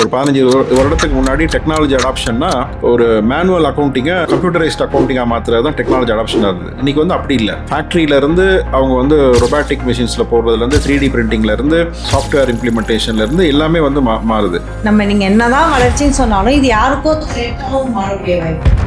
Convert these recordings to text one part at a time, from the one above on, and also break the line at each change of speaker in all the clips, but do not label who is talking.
ஒரு 15 வருடத்துக்கு முன்னாடி டெக்னாலஜி அடாப்ஷன்னா ஒரு மேனுவல் அக்கௌண்டிங்கை கம்ப்யூட்டரைஸ்ட் அக்கௌண்டிங்காக மாத்திரம் தான் டெக்னாலஜி அடாப்ஷன் இருந்தது. இன்னைக்கு வந்து அப்படி இல்லை. ஃபேக்ட்ரியிலேருந்து அவங்க வந்து ரொபாட்டிக் மிஷின்ஸில் போடுறதுலேருந்து 3D பிரிண்டிங்லேருந்து சாஃப்ட்வேர் இம்ப்ளிமெண்டேஷன்லேருந்து எல்லாமே வந்து மாறுது.
நம்ம நீங்கள் என்னதான் வளர்ச்சின்னு சொன்னாலும் இது யாருக்கோ மாறக்கூடிய வாய்ப்பு.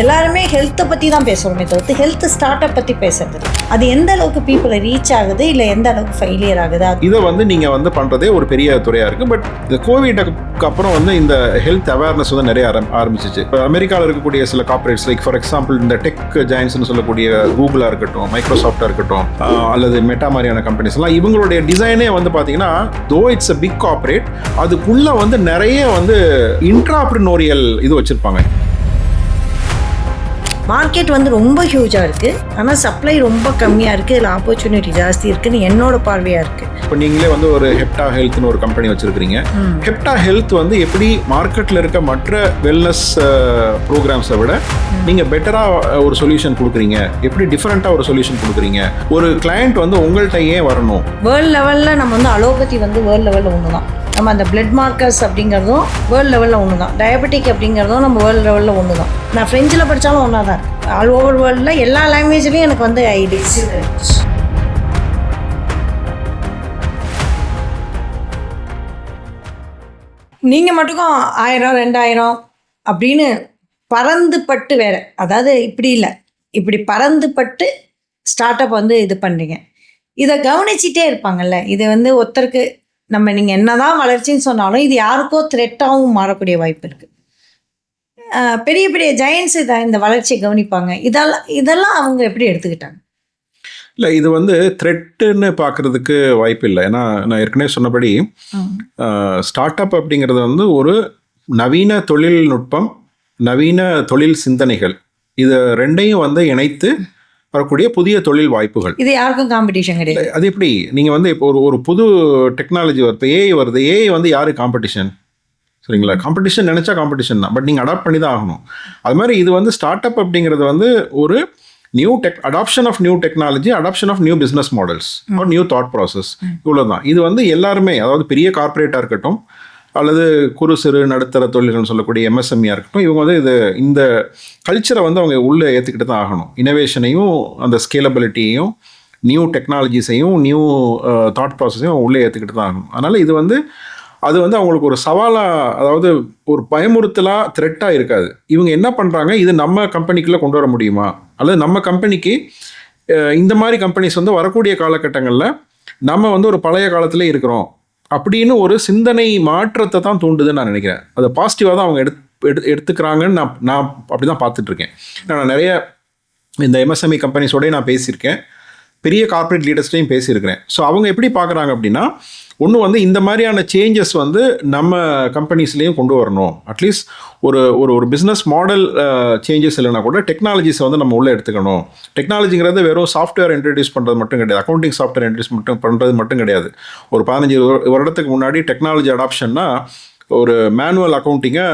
எல்லாருமே ஹெல்த்தை பற்றி தான் பேசுகிறோமே தவிர்த்து ஹெல்த் ஸ்டார்ட் அப் பற்றி பேசுறது அது எந்த அளவுக்கு பீப்புளை ரீச் ஆகுது இல்லை எந்த அளவுக்கு ஃபெயிலியர் ஆகுது
இதை வந்து நீங்கள் வந்து பண்ணுறதே ஒரு பெரிய துறையாக இருக்குது. பட் இந்த கோவிடுக்கு அப்புறம் வந்து இந்த ஹெல்த் அவேர்னஸ் வந்து நிறைய ஆரம்பிச்சிச்சு. இப்போ அமெரிக்காவில் இருக்கக்கூடிய சில கார்பரேட்ஸ் லைக் ஃபார் எக்ஸாம்பிள் இந்த டெக் ஜாயின்ஸ்னு சொல்லக்கூடிய கூகுளாக இருக்கட்டும், மைக்ரோசாஃப்டாக இருக்கட்டும், அல்லது மெட்டா மாதிரியான கம்பெனிஸ்லாம் இவங்களுடைய டிசைனே வந்து பார்த்தீங்கன்னா தோ இட்ஸ் அ பிக் கார்பரேட், அதுக்குள்ளே வந்து நிறைய வந்து இன்ட்ராப்ரினோரியல் இது வச்சுருப்பாங்க.
மார்க்கெட் வந்து ரொம்ப ஹியூஜாக இருக்குது, ஆனால் சப்ளை ரொம்ப கம்மியாக இருக்குது, இதில் ஆப்பர்ச்சுனிட்டி ஜாஸ்தி இருக்குதுன்னு என்னோட பார்வையாக இருக்குது.
இப்போ நீங்களே வந்து ஒரு ஹெப்டா ஹெல்த்னு ஒரு கம்பெனி வச்சுருக்கிறீங்க. ஹெப்டா ஹெல்த் வந்து எப்படி மார்க்கெட்டில் இருக்க மற்ற வெல்னஸ் ப்ரோக்ராம்ஸை விட நீங்கள் பெட்டராக ஒரு சொல்யூஷன் கொடுக்குறீங்க, எப்படி டிஃப்ரெண்ட்டாக ஒரு சொல்யூஷன் கொடுக்குறீங்க, ஒரு கிளையண்ட் வந்து உங்கள்கிட்ட ஏன் வரணும்?
வேர்ல்டு லெவலில் நம்ம வந்து அலோபதி வந்து வேர்ல்டு லெவலில் ஒன்று தான். நம்ம அந்த பிளட் மார்க்கர்ஸ் அப்படிங்கிறதும் வேர்ல்டு லெவலில் ஒன்று தான். டயபெட்டிக் அப்படிங்கிறதும் நம்ம வேர்ல்டு லெவலில் ஒன்று தான். நான் ஃப்ரெஞ்சில் படித்தாலும் ஒன்றா தான் இருக்குது. ஆல் ஓவர் வேர்ல்டில் எல்லா லாங்குவேஜ்லேயும் எனக்கு வந்து ஐடிஸ். நீங்கள் மட்டும் 1000 2000 அப்படின்னு பறந்துபட்டு வேறு, அதாவது இப்படி இல்லை, இப்படி பறந்துபட்டு ஸ்டார்ட் அப் வந்து இது பண்ணுறீங்க. இதை கவனிச்சிட்டே இருப்பாங்கல்ல. இது வந்து ஒருத்தருக்கு நம்ம நீங்கள் என்னதான் வளர்ச்சின்னு சொன்னாலும் இது யாருக்கோ த்ரெட்டாகவும் மாறக்கூடிய வாய்ப்பு இருக்குது. பெரிய பெரிய ஜெயன்ஸ் இந்த வளர்ச்சியை கவனிப்பாங்க. இதெல்லாம் அவங்க எப்படி எடுத்துக்கிட்டாங்க?
இல்லை, இது வந்து த்ரெட்டுன்னு பார்க்குறதுக்கு வாய்ப்பு இல்லை. ஏன்னா நான் ஏற்கனவே சொன்னபடி ஸ்டார்ட் அப் அப்படிங்கிறது வந்து ஒரு நவீன தொழில்நுட்பம், நவீன தொழில் சிந்தனைகள், இது ரெண்டையும் வந்து இணைத்து வரக்கூடிய புதிய தொழில் வாய்ப்புகள்.
இது யாருக்கும் காம்படிஷன் கிடையாது.
அது எப்படி நீங்கள் வந்து இப்போ ஒரு புது டெக்னாலஜி வருது, இப்போ ஏஐ வருது, ஏஐ வந்து யாரு காம்படிஷன்? சரிங்களா? காம்படிஷன் நினச்சா காம்படிஷன் தான், பட் நீங்கள் அடாப்ட் பண்ணி தான் ஆகணும். அது மாதிரி இது வந்து ஸ்டார்ட் அப் அப்படிங்கிறது வந்து ஒரு adoption of new technology, adoption of new business models, ஒரு நியூ தாட் ப்ராசஸ், இவ்வளோதான். இது வந்து எல்லாருமே, அதாவது பெரிய கார்பரேட்டாக இருக்கட்டும் அல்லது குறு சிறு நடுத்தர தொழில்கள்னு சொல்லக்கூடிய எம்எஸ்எம்இயாக இருக்கட்டும், இவங்க வந்து இந்த கல்ச்சரை வந்து அவங்க உள்ளே ஏற்றுக்கிட்டு தான் ஆகணும். இனோவேஷனையும் அந்த ஸ்கேலபிலிட்டியையும் நியூ டெக்னாலஜிஸையும் நியூ தாட் ப்ராசஸையும் உள்ளே ஏற்றுக்கிட்டு தான் ஆகணும். அதனால் இது வந்து அது வந்து அவங்களுக்கு ஒரு சவாலாக, அதாவது ஒரு பயமுறுத்தலாக த்ரெட்டாக இருக்காது. இவங்க என்ன பண்ணுறாங்க, இது நம்ம கம்பெனிக்குள்ளே கொண்டு வர முடியுமா, அல்லது நம்ம கம்பெனிக்கு இந்த மாதிரி கம்பெனிஸ் வந்து வரக்கூடிய காலகட்டங்களில் நம்ம வந்து ஒரு பழைய காலத்திலே இருக்கிறோம் அப்படின்னு ஒரு சிந்தனை மாற்றத்தை தான் தூண்டுதுன்னு நான் நினைக்கிறேன். அதை பாசிட்டிவாக தான் அவங்க எடுத்துக்கிறாங்கன்னு நான் அப்படி தான் பார்த்துட்ருக்கேன். நான் நிறைய இந்த எம்எஸ்எம்இ கம்பெனிஸோடய நான் பேசியிருக்கேன், பெரிய கார்ப்பரேட் லீடர்ஸ்டையும் பேசியிருக்கிறேன். ஸோ அவங்க எப்படி பார்க்குறாங்க அப்படின்னா, ஒன்று வந்து இந்த மாதிரியான சேஞ்சஸ் வந்து நம்ம கம்பெனிஸ்லேயும் கொண்டு வரணும். அட்லீஸ்ட் ஒரு பிஸ்னஸ் மாடல் சேஞ்சஸ் இல்லைனா கூட டெக்னாலஜிஸை வந்து நம்ம உள்ளே எடுத்துக்கணும். டெக்னாலஜிங்கிறது வெறும் சாஃப்ட்வேர் இன்ட்ரடியூஸ் பண்ணுறது மட்டும் கிடையாது, அக்கௌண்டிங் சாஃப்ட்வேர் இன்ட்ரடியூஸ் பண்ணுறது மட்டும் கிடையாது. ஒரு 15 வருடத்துக்கு முன்னாடி டெக்னாலஜி அடாப்ஷன்னா ஒரு மேனுவல் அக்கௌண்டிங்கை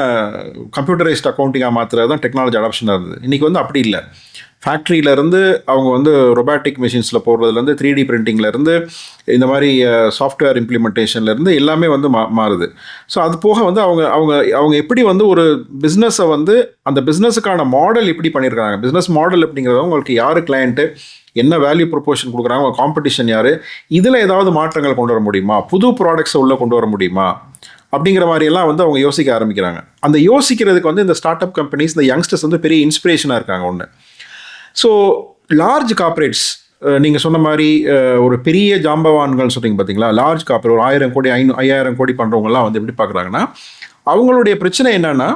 கம்ப்யூட்டரைஸ்ட் அக்கௌண்டிங்காக மாத்திரம் தான் டெக்னாலஜி அடாப்ஷனாக இருந்தது. இன்றைக்கி வந்து அப்படி இல்லை. ஃபேக்ட்ரியிலேருந்து அவங்க வந்து ரொபாட்டிக் மிஷின்ஸில் போடுறதுலேருந்து 3D பிரிண்டிங்லேருந்து இந்த மாதிரி சாஃப்ட்வேர் இம்ப்ளிமெண்டேஷன்லேருந்து எல்லாமே வந்து மாறுது. ஸோ அது போக வந்து அவங்க எப்படி வந்து ஒரு பிஸ்னஸை வந்து அந்த பிஸ்னஸுக்கான மாடல் எப்படி பண்ணியிருக்காங்க, பிஸ்னஸ் மாடல் அப்படிங்கிறத உங்களுக்கு யார் கிளையண்ட்டு, என்ன வேல்யூ ப்ரொப்போஷன் கொடுக்குறாங்க, அவங்க காம்படிஷன் யார், இதில் ஏதாவது மாற்றங்கள் கொண்டு வர முடியுமா, புது ப்ராடக்ட்ஸை உள்ளே கொண்டு வர முடியுமா அப்படிங்கிற மாதிரியெல்லாம் வந்து அவங்க யோசிக்க ஆரம்பிக்கிறாங்க. அந்த யோசிக்கிறதுக்கு வந்து இந்த ஸ்டார்ட் அப் கம்பெனிஸ், இந்த யங்ஸ்டர்ஸ் வந்து பெரிய இன்ஸ்பிரேஷனாக இருக்காங்க ஒன்று. ஸோ லார்ஜ் கார்ப்பரேட்ஸ், நீங்கள் சொன்ன மாதிரி ஒரு பெரிய ஜாம்பவான்கள் சொல்கிறீங்க பார்த்தீங்களா, லார்ஜ் கார்ப்பரேட், ஒரு 1000 கோடி 5000 கோடி பண்ணுறவங்கலாம் வந்து எப்படி பார்க்குறாங்கன்னா, அவங்களுடைய பிரச்சனை என்னென்னா,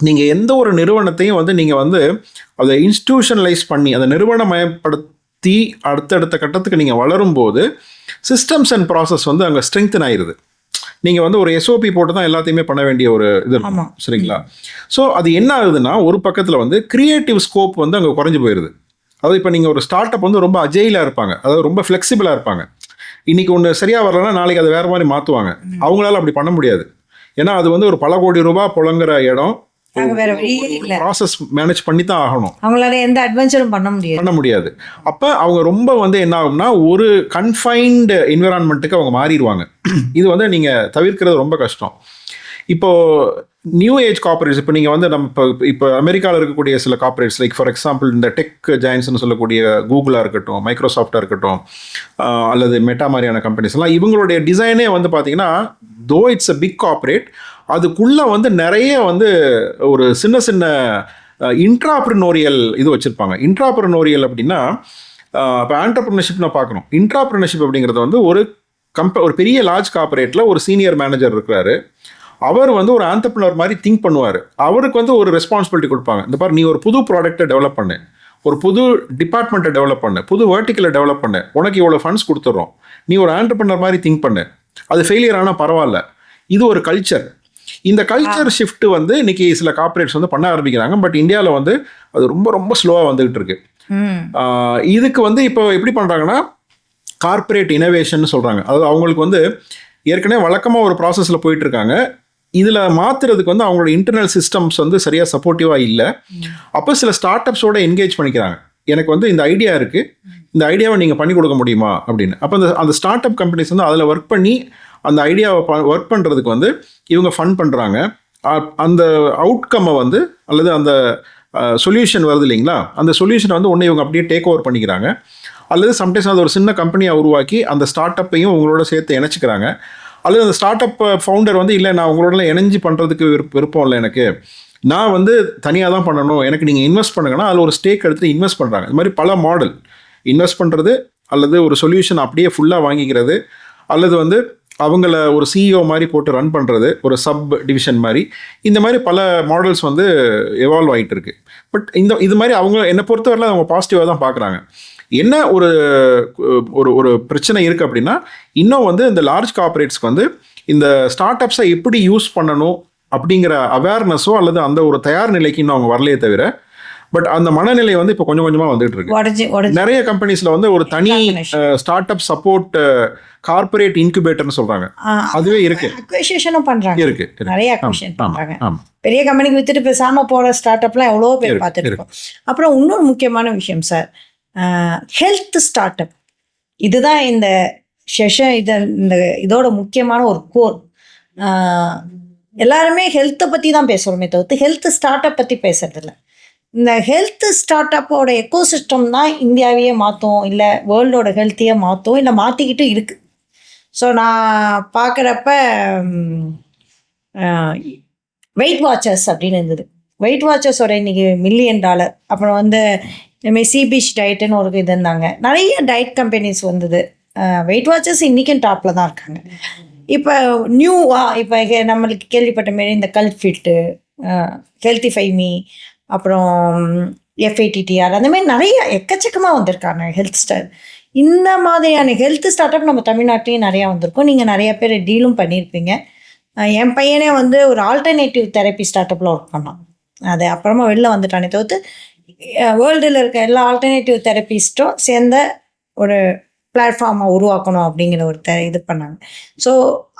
நீங்கள் எந்த ஒரு நிறுவனத்தையும் வந்து நீங்கள் வந்து அதை இன்ஸ்டிடியூஷனலைஸ் பண்ணி அதை நிறுவனமயப்படுத்தி அடுத்தடுத்த கட்டத்துக்கு நீங்கள் வளரும்போது சிஸ்டம்ஸ் அண்ட் ப்ராசஸ் வந்து அங்கே ஸ்ட்ரெங்தன் ஆயிடுது. நீங்கள் வந்து ஒரு எஸ்ஓபி போட்டு தான் எல்லாத்தையுமே பண்ண வேண்டிய ஒரு இது இருக்கும், சரிங்களா? ஸோ அது என்ன ஆகுதுன்னா, ஒரு பக்கத்தில் வந்து கிரியேட்டிவ் ஸ்கோப் வந்து அங்கே குறைஞ்சி போயிடுது. அதாவது இப்போ நீங்கள் ஒரு ஸ்டார்ட் அப் வந்து ரொம்ப அஜைலாக இருப்பாங்க, அதாவது ரொம்ப ஃப்ளெக்சிபிளாக இருப்பாங்க. இன்றைக்கி ஒன்று சரியாக வரலன்னா நாளைக்கு அதை வேறு மாதிரி மாற்றுவாங்க. அவங்களால அப்படி பண்ண முடியாது. ஏன்னா அது வந்து ஒரு பல கோடி ரூபாய் புழங்குற இடம்,
நாங்க வேற வழியே இல்லை,
ப்ராசஸ் மேனேஜ் பண்ணி தான் ஆகணும்,
அவங்களால எந்த அட்வென்ச்சரும் பண்ண முடியாது.
அப்போ அவங்க ரொம்ப வந்து என்ன ஆகும்னா ஒரு கன்ஃபைன்டு என்விரான்மெண்ட்டுக்கு அவங்க மாறிடுவாங்க. இது வந்து நீங்கள் தவிர்க்கிறது ரொம்ப கஷ்டம். இப்போது நியூ ஏஜ் கார்பரேட்ஸ், இப்போ நீங்கள் வந்து நம்ம இப்போ அமெரிக்காவில் இருக்கக்கூடிய சில கார்பரேட்ஸ், லைக் ஃபார் எக்ஸாம்பிள் இந்த டெக் ஜாயின்ஸ்னு சொல்லக்கூடிய கூகுளாக இருக்கட்டும், மைக்ரோசாஃப்டாக இருக்கட்டும், அல்லது மெட்டா மாதிரியான கம்பெனிஸ்லாம், இவங்களுடைய டிசைனே வந்து பார்த்தீங்கன்னா தோ இட்ஸ் அ பிக் கார்பரேட், அதுக்குள்ளே வந்து நிறைய வந்து ஒரு சின்ன சின்ன இன்ட்ராப்ரனோரியல் இது வச்சுருப்பாங்க. இன்ட்ராப்ரனோரியல் அப்படின்னா இப்போ ஆண்டர்ப்ரனர்ஷிப் நான் பார்க்கணும். இன்ட்ராப்ரனர்ஷிப் அப்படிங்கிறது வந்து ஒரு பெரிய லார்ஜ் கார்பரேட்டில் ஒரு சீனியர் மேனேஜர் இருக்கிறாரு. அவர் வந்து ஒரு ஆண்டர்ப்ரனர் மாதிரி திங்க் பண்ணுவார். அவருக்கு வந்து ஒரு ரெஸ்பான்சிபிலிட்டி கொடுப்பாங்க. இந்த பாரு, நீ ஒரு புது ப்ராடக்ட்டை டெவலப் பண்ணு, ஒரு புது டிபார்ட்மெண்ட்டை டெவலப் பண்ணு, புது வெர்டிக்கலை டெவலப் பண்ணு, உனக்கு இவ்வளோ ஃபண்ட்ஸ் கொடுத்துட்றோம், நீ ஒரு ஆண்டர்ப்ரனர் மாதிரி திங்க் பண்ணு, அது ஃபெயிலியர் ஆனால் பரவாயில்ல. இது ஒரு கல்ச்சர். இந்த கல்ச்சர் ஷிஃப்ட் வந்து இன்னைக்கு சில கார்பரேட்ஸ் வந்து பண்ண ஆரம்பிக்கிறாங்க. பட் இந்தியாவில் வந்து அது ரொம்ப ரொம்ப ஸ்லோவாக வந்துகிட்டு இருக்கு. இதுக்கு வந்து இப்போ எப்படி பண்ணுறாங்கன்னா கார்பரேட் இனோவேஷன் சொல்கிறாங்க. அதாவது அவங்களுக்கு வந்து ஏற்கனவே வழக்கமாக ஒரு ப்ராசஸில் போயிட்டு இருக்காங்க. இதில் மாற்றுறதுக்கு வந்து அவங்களோட இன்டர்னல் சிஸ்டம்ஸ் வந்து சரியாக சப்போர்ட்டிவாக இல்லை. அப்போ சில ஸ்டார்ட் அப்ஸோட என்கேஜ் பண்ணிக்கிறாங்க. எனக்கு வந்து இந்த ஐடியா இருக்குது, இந்த ஐடியாவை நீங்கள் பண்ணி கொடுக்க முடியுமா அப்படின்னு. அப்போ அந்த ஸ்டார்ட் அப் கம்பெனிஸ் வந்து அதில் ஒர்க் பண்ணி அந்த ஐடியாவை ஒர்க் பண்ணுறதுக்கு வந்து இவங்க ஃபண்ட் பண்ணுறாங்க. அந்த அவுட்கம்மை வந்து அல்லது அந்த சொல்யூஷன் வருது இல்லைங்களா, அந்த சொல்யூஷனை வந்து ஒன்று இவங்க அப்படியே டேக் ஓவர் பண்ணிக்கிறாங்க. அல்லது சம்டைம்ஸ் அது ஒரு சின்ன கம்பெனியாக உருவாக்கி அந்த ஸ்டார்ட் அப்பையும் உங்களோட சேர்த்து இணைச்சிக்கிறாங்க. அல்லது அந்த ஸ்டார்ட் அப் ஃபவுண்டர் வந்து இல்லை, நான் உங்களோட இணைஞ்சு பண்ணுறதுக்கு விருப்பம் இல்லை, எனக்கு நான் வந்து தனியாக தான் பண்ணணும், எனக்கு நீங்கள் இன்வெஸ்ட் பண்ணுங்கன்னா அதில் ஒரு ஸ்டேக் எடுத்துகிட்டு இன்வெஸ்ட் பண்ணுறாங்க. இது மாதிரி பல மாடல் இன்வெஸ்ட் பண்ணுறது, அல்லது ஒரு சொல்யூஷன் அப்படியே ஃபுல்லாக வாங்கிக்கிறது, அல்லது வந்து அவங்கள ஒரு சிஇஓ மாதிரி போட்டு ரன் பண்ணுறது, ஒரு சப் டிவிஷன் மாதிரி. இந்த மாதிரி பல மாடல்ஸ் வந்து எவால்வ் ஆகிட்டு இருக்கு. பட் இது மாதிரி அவங்க என்னை பொறுத்தவரையில் அவங்க பாசிட்டிவாக தான் பார்க்குறாங்க. என்ன ஒரு ஒரு பிரச்சனை இருக்குது அப்படின்னா, இன்னும் வந்து இந்த லார்ஜ் கார்பரேட்ஸ்க்கு வந்து இந்த ஸ்டார்ட் அப்ஸை எப்படி யூஸ் பண்ணணும் அப்படிங்கிற அவேர்னஸோ அல்லது அந்த ஒரு தயார் நிலைக்கு இன்னும் அவங்க வரலையே தவிர, பட் அந்த மனநிலை வந்து இப்போ கொஞ்சம் கொஞ்சமாக வந்துட்டு இருக்கு. நிறைய கம்பெனிஸில் வந்து ஒரு தனி ஸ்டார்ட் அப் சப்போர்ட் கார்பரேட் இன்குபேட்டர்னு சொல்றாங்க, அதுவே இருக்கு.
அக்விசிஷனும் பண்றாங்க,
இருக்கு,
நிறைய அக்விசிஷன் பண்றாங்க. பெரிய கம்பெனிக்கு வித்துட்டு பேசாம போற ஸ்டார்ட் அப்லாம் எவ்வளோ பேர் பார்த்துட்டு இருக்கோம். அப்புறம் இன்னொரு முக்கியமான விஷயம் சார், ஹெல்த் ஸ்டார்ட் அப். இதுதான் இந்த செஷன், இந்த இதோட முக்கியமான ஒரு கோர். எல்லாருமே ஹெல்த்தை பற்றி தான் பேசுகிறோமே தவிர்த்து ஹெல்த் ஸ்டார்ட் அப் பற்றி பேசுறதில்ல. இந்த ஹெல்த் ஸ்டார்ட் அப்போட எக்கோசிஸ்டம் தான் இந்தியாவையே மாற்றும், இல்லை வேர்ல்டோட ஹெல்த்தையே மாற்றும், இல்லை மாற்றிக்கிட்டு இருக்குது. ஸோ நான் பார்க்குறப்ப வெயிட் வாட்சர்ஸ் அப்படின்னு இருந்தது. வெயிட் வாட்சர்ஸோட இன்றைக்கி $1 மில்லியன். அப்புறம் வந்து இந்தமாதிரி சிபிஷ் டயட்டுன்னு ஒரு இது இருந்தாங்க. நிறைய டயட் கம்பெனிஸ் வந்தது. வெயிட் வாட்சர்ஸ் இன்றைக்கும் டாப்பில் தான் இருக்காங்க. இப்போ இப்போ நம்மளுக்கு கேள்விப்பட்ட மாரி இந்த கல்ஃபிட்டு, ஹெல்த்திஃபை மீ, அப்புறம் FITTR, அந்தமாதிரி நிறைய எக்கச்சக்கமாக வந்திருக்காங்க ஹெல்த் ஸ்டார். இந்த மாதிரியான ஹெல்த் ஸ்டார்ட் அப் நம்ம தமிழ்நாட்டிலையும் நிறையா வந்திருக்கோம். நீங்கள் நிறைய பேர் டீலும் பண்ணியிருப்பீங்க. என் பையனே வந்து ஒரு ஆல்டர்னேட்டிவ் தெரப்பி ஸ்டார்ட் அப்பில் ஒர்க் பண்ணான். அது அப்புறமா வெளில வந்துட்டானே தவிர்த்து வேர்ல்டில் இருக்க எல்லா ஆல்டர்னேட்டிவ் தெரப்பிஸ்ட்டும் சேர்ந்த ஒரு பிளாட்ஃபார்மை உருவாக்கணும் அப்படிங்கிற ஒரு இது பண்ணாங்க. ஸோ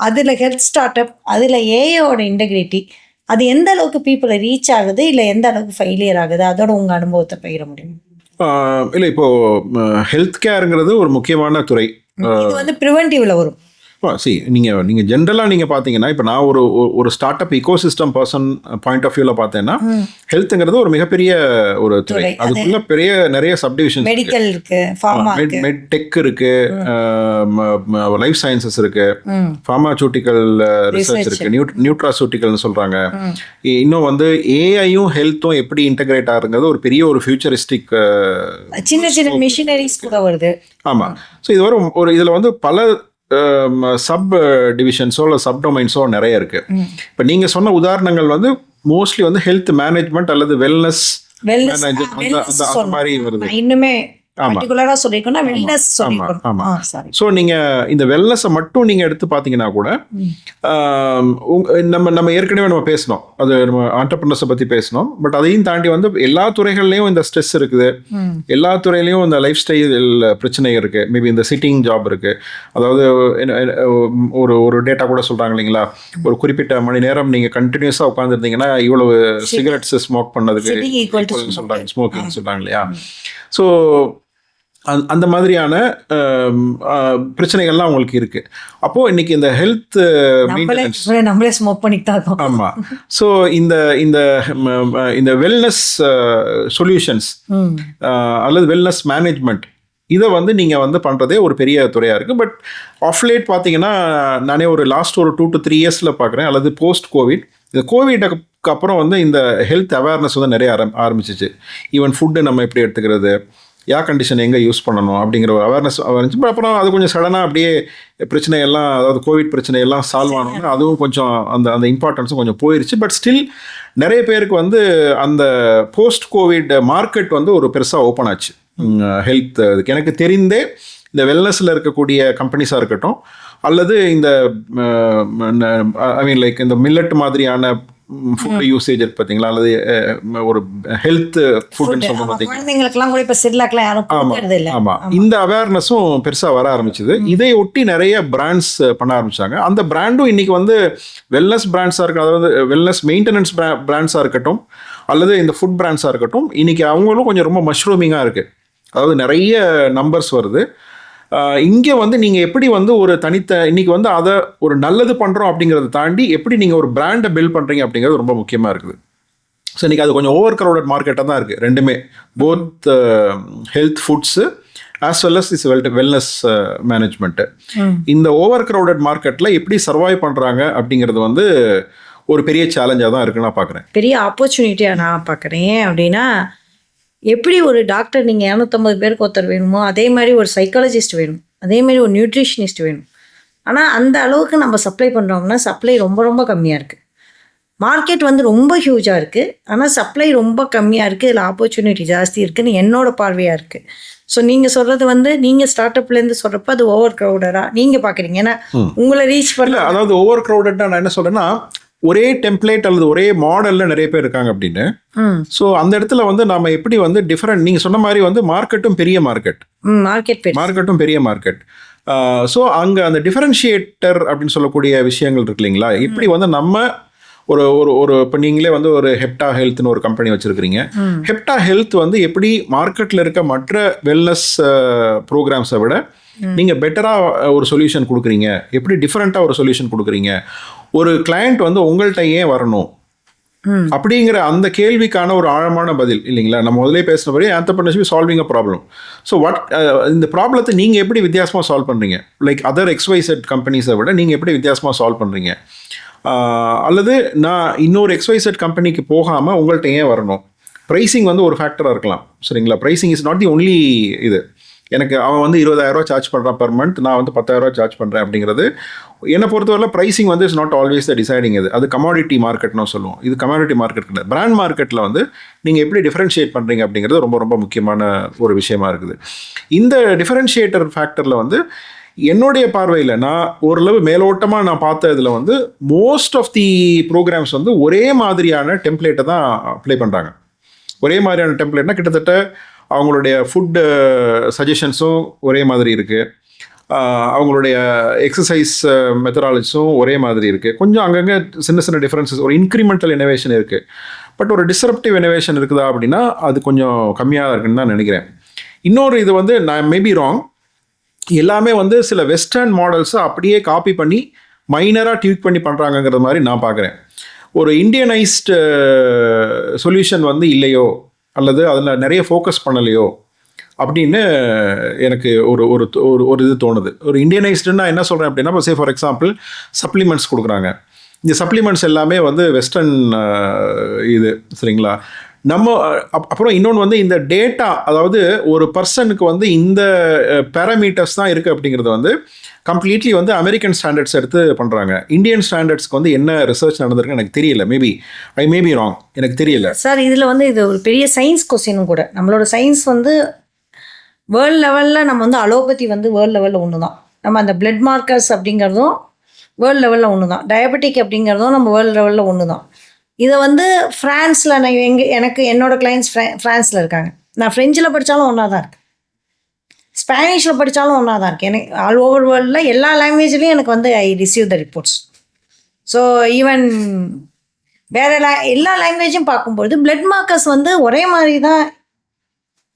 அதில் ஹெல்த் ஸ்டார்ட் அப், அதில் ஏஐயோட இன்டெகிரிட்டி, அது எந்த அளவுக்கு பீப்புளை ரீச் ஆகுது, இல்லை எந்த அளவுக்கு ஃபெயிலியர் ஆகுது, அதோட உங்கள் அனுபவத்தை பகிர முடியும்?
இல்லை, இப்போது ஹெல்த் கேருங்கிறது ஒரு முக்கியமான துறை.
இது வந்து ப்ரிவென்டிவ்ல வரும்.
நீங்கள் ஜென்ரலாக நீங்கள் பார்த்தீங்கன்னா, இப்போ நான் ஒரு start up ecosystem person point of வியூவில் பார்த்தேன்னா, ஹெல்த்துங்கிறது ஒரு மிகப்பெரிய ஒரு துறை. அதுக்குள்ள நிறைய சப்டிவிஷன்,
மெடிக்கல் இருக்கு, ஃபார்மா இருக்கு,
டெக் இருக்கு, லைஃப் சயின்சஸ் இருக்கு, ஃபார்மாசூட்டிக்கல் ரிசர்ச் இருக்கு, நியூட்ராசூட்டிக்கல்னு சொல்றாங்க. இன்னும் வந்து ஏஐயும் ஹெல்த்தும் எப்படி இன்டகிரேட் ஆகுங்கிறது ஒரு பெரிய ஒரு ஃபியூச்சரிஸ்டிக்
சின்ன சின்ன மிஷினரிஸ் கூட வருது.
ஆமாம். ஸோ இது ஒரு இதில் வந்து பல சப் டிவிஷன்ஸோ இல்லை சப் டொமைன்ஸோ நிறைய இருக்கு. இப்போ நீங்கள் சொன்ன உதாரணங்கள் வந்து மோஸ்ட்லி வந்து ஹெல்த் மேனேஜ்மெண்ட் அல்லது வெல்னஸ் மாதிரி வருது.
இன்னுமே பர்டிகுலரா சொல்லிருக்கோம்னா வெல்னஸ்
ஆமா
சொல்லிருக்கோம்.
ஆமா.
சாரி.
ஸோ நீங்கள் இந்த வெல்னஸை மட்டும் நீங்கள் எடுத்து பார்த்தீங்கன்னா கூட நம்ம ஏற்கனவே நம்ம பேசணும், அது நம்ம ஆண்டர்பிரினர்ஸை பற்றி பேசணும். பட் அதையும் தாண்டி வந்து எல்லா துறைகள்லையும் இந்த ஸ்ட்ரெஸ் இருக்குது, எல்லா துறையிலையும் இந்த லைஃப் ஸ்டைல் பிரச்சனை இருக்குது. மேபி இந்த சிட்டிங் ஜாப் இருக்குது. அதாவது ஒரு ஒரு டேட்டா கூட சொல்கிறாங்க இல்லைங்களா, ஒரு குறிப்பிட்ட மணி நேரம் நீங்கள் கண்டினியூஸாக உட்காந்துருந்தீங்கன்னா இவ்வளவு சிகரெட்ஸ் ஸ்மோக் பண்ணதுக்கு சொல்கிறாங்க, ஸ்மோக்கிங் சொல்கிறாங்க இல்லையா. ஸோ அந்த மாதிரியான பிரச்சனைகள்லாம் உங்களுக்கு இருக்கு. அப்போ இன்னைக்கு இந்த ஹெல்த்
நம்மளே ஸ்மோக் பண்ணிட்டு
ஆமா. ஸோ இந்த இந்த இந்த வெல்னஸ் சொல்யூஷன்ஸ் அல்லது வெல்னஸ் மேனேஜ்மெண்ட் இதை வந்து நீங்கள் வந்து பண்ணுறதே ஒரு பெரிய துறையாக இருக்குது. பட் ஆஃப்லேட் பார்த்தீங்கன்னா நானே ஒரு லாஸ்ட் ஒரு 2 to 3 இயர்ஸில் பார்க்குறேன், அல்லது போஸ்ட் கோவிட், இந்த கோவிடுக்கு அப்புறம் வந்து இந்த ஹெல்த் அவேர்னஸ் வந்து நிறைய ஆரம்பிச்சிச்சு. ஈவன் ஃபுட்டு நம்ம எப்படி எடுத்துக்கிறது, ஏர் கண்டிஷன் எங்கே யூஸ் பண்ணணும் அப்படிங்கிற ஒரு அவேர்னஸ் இருந்துச்சு. பட் அப்புறம் அது கொஞ்சம் சடனாக அப்படியே பிரச்சனையெல்லாம், அதாவது கோவிட் பிரச்சனையெல்லாம் சால்வ் ஆனோம்னா அதுவும் கொஞ்சம் அந்த இம்பார்ட்டன்ஸும் கொஞ்சம் போயிடுச்சு. பட் ஸ்டில் நிறைய பேருக்கு வந்து அந்த போஸ்ட் கோவிட் மார்க்கெட் வந்து ஒரு பெருசாக ஓப்பன் ஆச்சு ஹெல்த். அதுக்கு எனக்கு தெரிந்தே இந்த வெல்னஸில் இருக்கக்கூடிய கம்பெனிஸாக இருக்கட்டும், அல்லது இந்த ஐ மீன் லைக் இந்த மில்லட் மாதிரியான ஃபுட் யூசேஜ் இருக்கு பார்த்தீங்களா, அல்லது ஒரு ஹெல்த் ஃபுட்னு சொல்கிறோம் பார்த்தீங்களா,
குழந்தைங்களுக்குலாம் கூட இப்போ சிர்லாக்லாம் யாரும் கொடுக்கறது இல்லை.
ஆமாம், இந்த அவேர்னஸும் பெருசாக வர ஆரம்பிச்சது. இதை ஒட்டி நிறைய பிராண்ட்ஸ் பண்ண ஆரம்பிச்சாங்க. அந்த பிராண்டும் இன்னைக்கு வந்து வெல்னஸ் பிராண்ட்ஸாக இருக்கு, அதாவது வெல்னஸ் மெயின்டெனன்ஸ் பிராண்ட்ஸாக இருக்கட்டும், அல்லது இந்த ஃபுட் பிராண்ட்ஸாக இருக்கட்டும், இன்னைக்கு அவங்களும் கொஞ்சம் ரொம்ப மஷ்ரூமிங்காக இருக்குது. அதாவது நிறைய நம்பர்ஸ் வருது. இங்கே வந்து நீங்கள் எப்படி வந்து ஒரு இன்னைக்கு வந்து அதை ஒரு நல்லது பண்ணுறோம் அப்படிங்கிறத தாண்டி எப்படி நீங்கள் ஒரு பிராண்டை பில்ட் பண்ணுறீங்க அப்படிங்கிறது ரொம்ப முக்கியமாக இருக்குது. ஸோ இன்றைக்கி அது கொஞ்சம் ஓவர் க்ரௌடட் மார்க்கெட்டாக தான் இருக்குது ரெண்டுமே, both health foods as well as is wellness management. இந்த ஓவர் க்ரௌடட் மார்க்கெட்டில் எப்படி சர்வைவ் பண்ணுறாங்க அப்படிங்கிறது வந்து ஒரு பெரிய சேலஞ்சாக தான் இருக்குன்னு நான் பார்க்குறேன்,
பெரிய ஆப்பர்ச்சுனிட்டியாக நான் பார்க்குறேன். அப்படின்னா எப்படி ஒரு டாக்டர் நீங்கள் 250 பேருக்கு ஒருத்தர் வேணுமோ அதே மாதிரி ஒரு சைக்காலஜிஸ்ட் வேணும், அதே மாதிரி ஒரு நியூட்ரிஷனிஸ்ட் வேணும். ஆனால் அந்த அளவுக்கு நம்ம சப்ளை பண்ணுறோம்னா சப்ளை ரொம்ப ரொம்ப கம்மியாக இருக்குது. மார்க்கெட் வந்து ரொம்ப ஹியூஜாக இருக்குது, ஆனால் சப்ளை ரொம்ப கம்மியாக இருக்குது. இதில் ஆப்பர்ச்சுனிட்டி ஜாஸ்தி இருக்குதுன்னு என்னோட பார்வையாக இருக்குது. ஸோ நீங்கள் சொல்கிறது வந்து நீங்கள் ஸ்டார்ட் அப்லேருந்து சொல்கிறப்ப அது ஓவர் க்ரௌடடாக நீங்கள் பார்க்குறீங்க. ஏன்னா உங்களை ரீச் பண்ணல,
அதாவது ஓவர் க்ரௌடட்னா நான் என்ன சொல்கிறேன்னா ஒரே டெம்ப்ளேட் அல்லது ஒரே மாடலில் நிறைய பேர் இருக்காங்க அப்படின்னு. ஸோ அந்த இடத்துல வந்து நம்ம எப்படி வந்து டிஃப்ரெண்ட், நீங்கள் சொன்ன மாதிரி வந்து மார்க்கெட்டும் பெரிய மார்க்கெட்டும் பெரிய மார்க்கெட். ஸோ அங்கே அந்த டிஃபரன்ஷியேட்டர் அப்படின்னு சொல்லக்கூடிய விஷயங்கள் இருக்கு இல்லைங்களா, எப்படி வந்து நம்ம ஒரு ஒரு ஒரு இப்போ நீங்களே வந்து ஒரு ஹெப்டா ஹெல்த்னு ஒரு கம்பெனி வச்சுருக்கிறீங்க. ஹெப்டா ஹெல்த் வந்து எப்படி மார்க்கெட்டில் இருக்க மற்ற வெல்னஸ் ப்ரோக்ராம்ஸை விட நீங்கள் பெட்டராக ஒரு சொல்யூஷன் கொடுக்குறீங்க, எப்படி டிஃப்ரெண்ட்டாக ஒரு சொல்யூஷன் கொடுக்குறீங்க, ஒரு கிளையண்ட் வந்து உங்கள்கிட்ட ஏன் வரணும் அப்படிங்கிற அந்த கேள்விக்கான ஒரு ஆழமான பதில் இல்லைங்களா. நம்ம முதலே பேசினபடி entrepreneurship solving a problem. So இந்த ப்ராப்ளத்தை நீங்கள் எப்படி வித்தியாசமாக சால்வ் பண்ணுறீங்க, லைக் அதர் XYZ கம்பெனிஸை விட நீங்கள் எப்படி வித்தியாசமாக சால்வ் பண்ணுறீங்க, அல்லது நான் இன்னொரு XYZ கம்பெனிக்கு போகாமல் உங்கள்கிட்ட ஏன் வரணும். ப்ரைஸிங் வந்து ஒரு ஃபேக்டராக இருக்கலாம் சரிங்களா. Pricing is not the only இது. எனக்கு அவன் வந்து 20,000 சார்ஜ் பண்ணுறான் பர் மந்த், நான் வந்து 10,000 சார்ஜ் பண்ணுறேன் அப்படிங்கிறது என்னை பொறுத்தவரை ப்ரைஸிங் வந்து is not always the deciding. அது கமாடிட்டி மார்க்கெட்னு சொல்லுவோம், இது கமாடிட்டி மார்க்கெட் கிடையாது. பிராண்ட் மார்க்கெட்டில் வந்து நீங்கள் எப்படி டிஃபரன்ஷியேட் பண்ணுறீங்க அப்படிங்கிறது ரொம்ப ரொம்ப முக்கியமான ஒரு விஷயமா இருக்குது. இந்த டிஃபரன்ஷியேட்டர் ஃபேக்டரில் வந்து என்னுடைய பார்வையில் நான் ஓரளவு மேலோட்டமாக நான் பார்த்த இதில் வந்து மோஸ்ட் ஆஃப் தி ப்ரோக்ராம்ஸ் வந்து ஒரே மாதிரியான டெம்ப்ளேட்டை தான் அப்ளை பண்ணுறாங்க. ஒரே மாதிரியான டெம்ப்ளேட்னா கிட்டத்தட்ட அவங்களுடைய ஃபுட்டு சஜஷன்ஸும் ஒரே மாதிரி இருக்குது, அவங்களுடைய எக்ஸசைஸ் மெத்தடாலஜிஸும் ஒரே மாதிரி இருக்குது. கொஞ்சம் அங்கங்கே சின்ன சின்ன டிஃப்ரென்சஸ், ஒரு இன்க்ரிமெண்டல் இனோவேஷன் இருக்குது. பட் ஒரு டிஸ்ரப்டிவ் இனோவேஷன் இருக்குதா அப்படின்னா அது கொஞ்சம் கம்மியாக இருக்குன்னு தான் நினைக்கிறேன். இன்னொரு இது வந்து நான் மேபி ராங், எல்லாமே வந்து சில வெஸ்டர்ன் மாடல்ஸை அப்படியே காப்பி பண்ணி மைனராக டியூக் பண்ணி பண்ணுறாங்கங்கிற மாதிரி நான் பார்க்குறேன். ஒரு இண்டியனைஸ்டு சொல்யூஷன் வந்து இல்லையோ, அல்லது அதில் நிறைய ஃபோக்கஸ் பண்ணலையோ அப்படின்னு எனக்கு ஒரு ஒரு ஒரு இது தோணுது. ஒரு இண்டியனைஸ்டுன்னா என்ன சொல்கிறேன் அப்படின்னா, இப்போ ஃபார் எக்ஸாம்பிள் சப்ளிமெண்ட்ஸ் கொடுக்குறாங்க. இந்த சப்ளிமெண்ட்ஸ் எல்லாமே வந்து வெஸ்டர்ன் இது சரிங்களா. நம்ம அப்புறம் இன்னொன்று வந்து இந்த டேட்டா, அதாவது ஒரு பர்சனுக்கு வந்து இந்த பேராமீட்டர்ஸ் தான் இருக்குது அப்படிங்கிறது வந்து கம்ப்ளீட்லி வந்து அமெரிக்கன் ஸ்டாண்டர்ட்ஸ் எடுத்து பண்ணுறாங்க. இந்தியன் ஸ்டாண்டர்ட்ஸ்க்கு வந்து என்ன ரிசர்ச் நடந்திருக்கு எனக்கு தெரியல, மேபி ராங், எனக்கு தெரியல
சார். இதில் வந்து இது ஒரு பெரிய சயின்ஸ் கொஸ்டினும் கூட. நம்மளோட சயின்ஸ் வந்து வேர்ல்டு லெவலில் நம்ம வந்து அலோபதி வந்து வேர்ல்டு லெவலில் ஒன்று தான். நம்ம அந்த பிளட் மார்க்கர்ஸ் அப்படிங்கிறதும் வேர்ல்டு லெவலில் ஒன்று தான். டயபெட்டிக் அப்படிங்கிறதும் நம்ம வேர்ல்டு லெவலில் ஒன்று தான். இதை வந்து ஃப்ரான்ஸில் நான் எனக்கு என்னோடய கிளைண்ட்ஸ் ஃப்ரான்ஸில் இருக்காங்க. நான் ஃப்ரெஞ்சில் படித்தாலும் ஒன்றா தான் இருக்குது, ஸ்பானிஷில் படித்தாலும் ஒன்றா தான் இருக்குது. எனக்கு ஆல் ஓவர் வேர்ல்டில் எல்லா லாங்குவேஜ்லேயும் எனக்கு வந்து I receive the reports. So even வேறு எல்லா லாங்குவேஜும் பார்க்கும்பொழுது பிளட் மார்க்கர்ஸ் வந்து ஒரே மாதிரி தான்